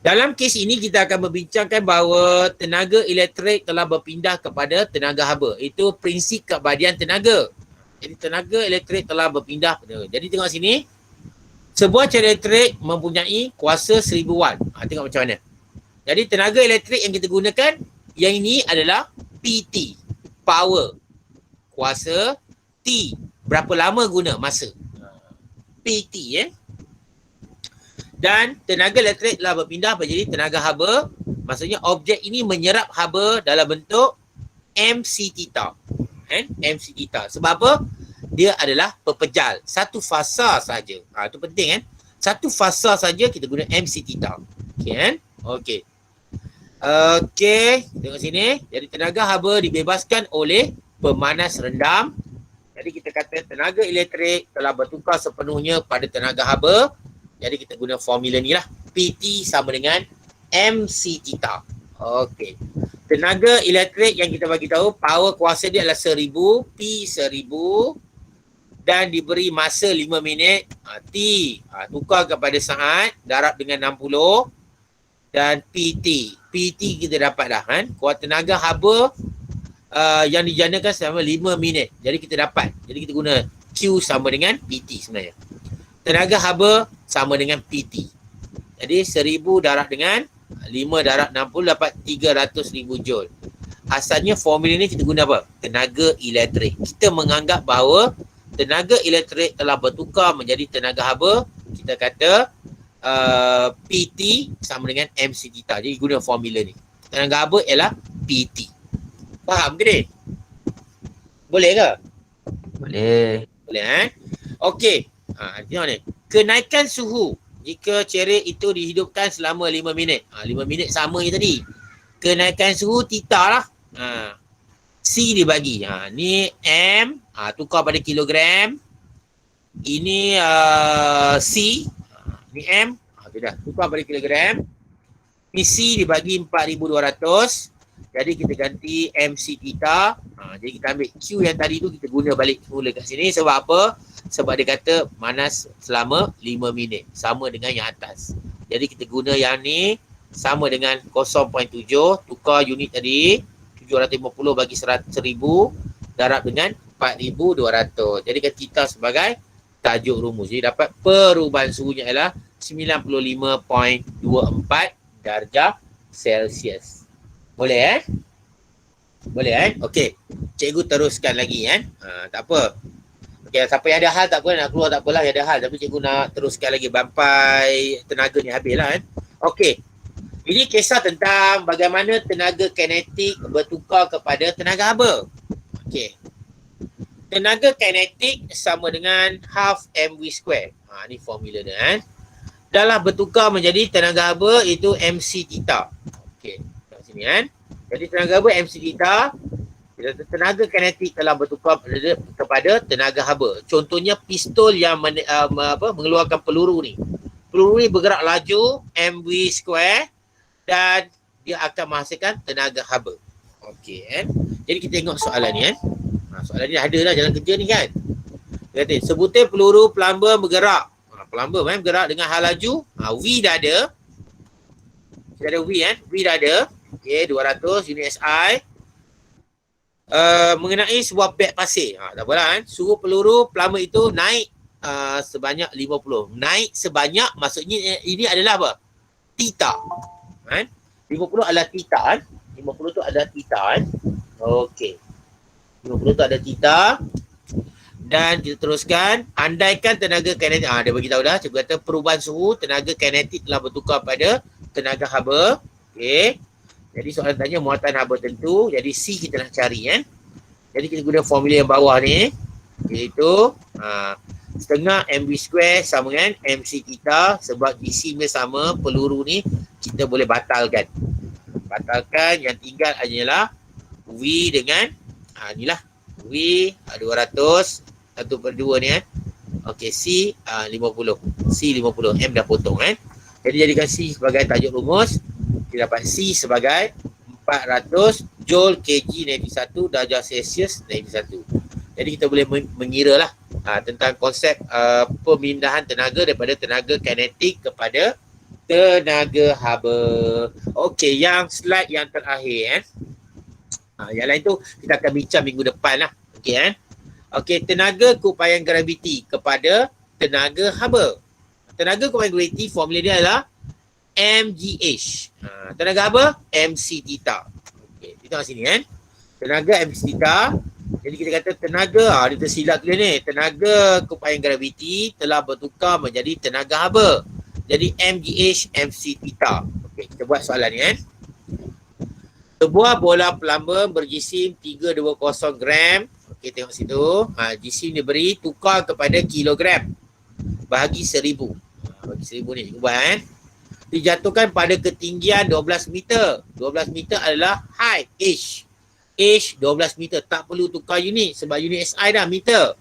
Dalam kes ini kita akan membincangkan bahawa tenaga elektrik telah berpindah kepada tenaga haba. Itu prinsip keabadian tenaga. Jadi tenaga elektrik telah berpindah. Jadi tengok sini. Sebuah cairan elektrik mempunyai kuasa 1000 watt. Tengok macam mana. Jadi tenaga elektrik yang kita gunakan, yang ini adalah PT. Power. Kuasa T. Berapa lama guna masa. PT Dan tenaga elektrik telah berpindah menjadi tenaga haba. Maksudnya objek ini menyerap haba dalam bentuk MC theta. MC theta. Sebab apa? Dia adalah pepejal. Satu fasa saja. Itu penting kan? Satu fasa saja kita guna MC theta. Okey kan? Okey. Okey. Tengok sini. Jadi tenaga haba dibebaskan oleh pemanas rendam. Jadi kita kata tenaga elektrik telah bertukar sepenuhnya pada tenaga haba. Jadi kita guna formula ni lah. PT sama dengan MC theta. Okey. Tenaga elektrik yang kita bagi tahu, power kuasa dia adalah 1000, P 1000 dan diberi masa 5 minit. T tukar kepada saat, darab dengan 60 dan PT. PT kita dapat dah kan. Kuat tenaga haba yang dijanakan selama 5 minit. Jadi kita dapat. Jadi kita guna Q sama dengan PT sebenarnya. Tenaga haba sama dengan PT. Jadi 1000 darab dengan 5 darab 60 dapat 300,000 joule. Asalnya formula ni kita guna apa? Tenaga elektrik. Kita menganggap bahawa tenaga elektrik telah bertukar menjadi tenaga haba. Kita kata PT sama dengan MC theta. Jadi guna formula ni. Tenaga haba ialah PT. Faham ke ni? Boleh ke? Boleh. Boleh Okey. Tengok ni. Kenaikan suhu jika cerit itu dihidupkan selama 5 minit. 5 minit sama je tadi. Kenaikan suhu theta lah. C dibagi. Ni M. Tukar pada kilogram. Ini C. Ni M. Dah. Tukar pada kilogram. Ni C dibagi 4,200. Jadi kita ganti MC theta. Jadi kita ambil Q yang tadi tu kita guna balik semula kat sini. Sebab apa? Sebab dia kata manas selama 5 minit. Sama dengan yang atas. Jadi kita guna yang ni sama dengan 0.7. Tukar unit tadi. 750 bagi 100,000 darab dengan 4,200. Jadi kan theta sebagai tajuk rumus. Jadi dapat perubahan suhunya ialah 95.24 darjah Celsius. Boleh Boleh Okey. Cikgu teruskan lagi tak apa. Okey, siapa yang ada hal tak apa, nak keluar tak apalah yang ada hal. Tapi cikgu nak teruskan lagi sampai tenaga ni habis lah Okey. Ini kisah tentang bagaimana tenaga kinetik bertukar kepada tenaga haba. Okey. Tenaga kinetik sama dengan half mv square. Ni formula dia Dalam bertukar menjadi tenaga haba itu MC theta. Okey. Kat sini Jadi tenaga haba MC theta. Tenaga kinetik telah bertukar kepada tenaga haba. Contohnya pistol yang mengeluarkan peluru ni. Peluru ni bergerak laju mv square dan dia akan menghasilkan tenaga haba. Okey Jadi kita tengok soalan ni soalan ni ada dah jalan kerja ni kan. Dia kata sebutir peluru plumber bergerak. Plumber bergerak dengan hal laju. V dah ada. Kita ada V V dah ada. Okey 200 unit SI. Mengenai sebuah beg pasir. Tak apalah suruh peluru plumber itu naik sebanyak 50. Naik sebanyak maksudnya ini adalah apa? Theta. 50 adalah theta 50 tu adalah theta Okey. 50 tu ada theta. Dan kita teruskan. Andaikan tenaga kinetik. Dia bagi tahu dah. Cikgu kata perubahan suhu tenaga kinetik telah bertukar pada tenaga haba. Okey. Jadi soalan tanya muatan haba tentu. Jadi C kita nak cari Jadi kita guna formula yang bawah ni. Iaitu setengah mv square sama dengan MC theta. Sebab isi dia sama, peluru ni kita boleh batalkan. Batalkan, yang tinggal hanyalah V dengan inilah V 200 1/2 ni Okey, C 50. C 50. M dah potong Jadi jadikan C sebagai tajuk rumus. Kita dapat C sebagai 400 Joule kg negatif 1 darjah Celsius negatif 1. Jadi kita boleh mengira lah tentang konsep pemindahan tenaga daripada tenaga kinetik kepada tenaga haba. Okey, yang slide yang terakhir yang lain tu kita akan bincang minggu depan lah. Okey Okey, tenaga keupayaan graviti kepada tenaga haba. Tenaga keupayaan graviti formula dia adalah mgh. Tenaga haba mc theta. Okey, kita tengok sini Tenaga mc theta. Jadi kita kata tenaga, dia tersilap dia ni. Tenaga keupayaan graviti telah bertukar menjadi tenaga haba. Jadi mgh mc theta. Okey, kita buat soalan ni Sebuah bola pelamba berjisim 320 gram. Okey, tengok situ. Jisim diberi tukar kepada kilogram. Bahagi 1000. Bagi 1000 ni. Buat dijatuhkan pada ketinggian 12 meter. 12 meter adalah height, H. H 12 meter. Tak perlu tukar unit sebab unit SI dah meter.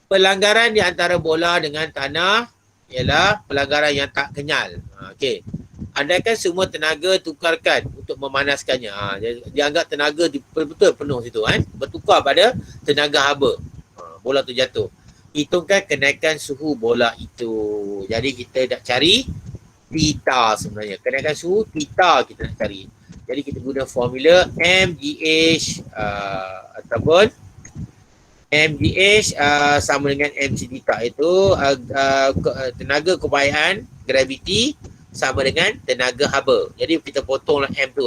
Pelanggaran di antara bola dengan tanah ialah pelanggaran yang tak kenyal. Okey. Andaikan semua tenaga tukarkan untuk memanaskannya. Dia anggap tenaga betul-betul penuh situ bertukar pada tenaga haba. Bola tu jatuh. Hitungkan kenaikan suhu bola itu. Jadi kita nak cari theta sebenarnya. Kenaikan suhu theta kita nak cari. Jadi kita guna formula mgh ataupun mgh sama dengan mc theta, itu tenaga keupayaan graviti sama dengan tenaga haba. Jadi kita potonglah M tu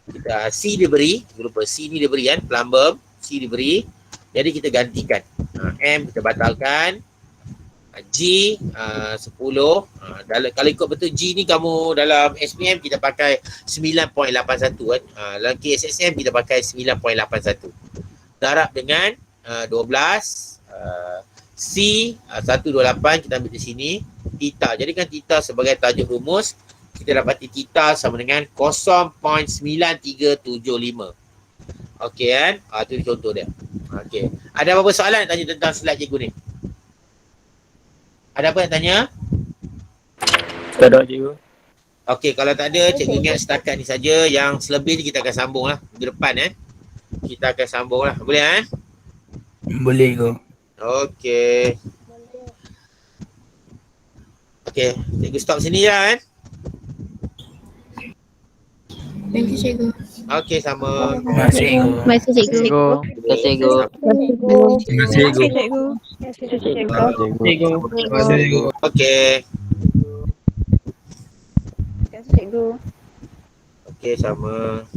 kita C diberi, lupa C ni diberi plumbum, C diberi. Jadi kita gantikan. M kita batalkan. G 10. Kalau ikut betul G ni kamu dalam SPM kita pakai 9.81 dalam KSSM kita pakai 9.81. Darab dengan 12 C 128 kita ambil di sini. Theta. Jadikan theta sebagai tajuk rumus. Kita dapati theta sama dengan 0.9375. Okey itu contoh dia. Okey. Ada apa-apa soalan nak tanya tentang slide cikgu ni? Ada apa nak tanya? Tak ada cikgu. Okey, kalau tak ada, cikgu ingat setakat ni saja. Yang selebih ni kita akan sambung lah. Minggu depan kita akan sambung lah. Boleh Boleh ke? Okey. Okey, cikgu stop sini je Thank you, cikgu. Okey, sama. Terima kasih cikgu. Terima kasih, cikgu. Cikgu. Terima kasih cikgu. Terima kasih cikgu. Terima kasih, cikgu. Okey. Terima kasih, cikgu. Okey, sama.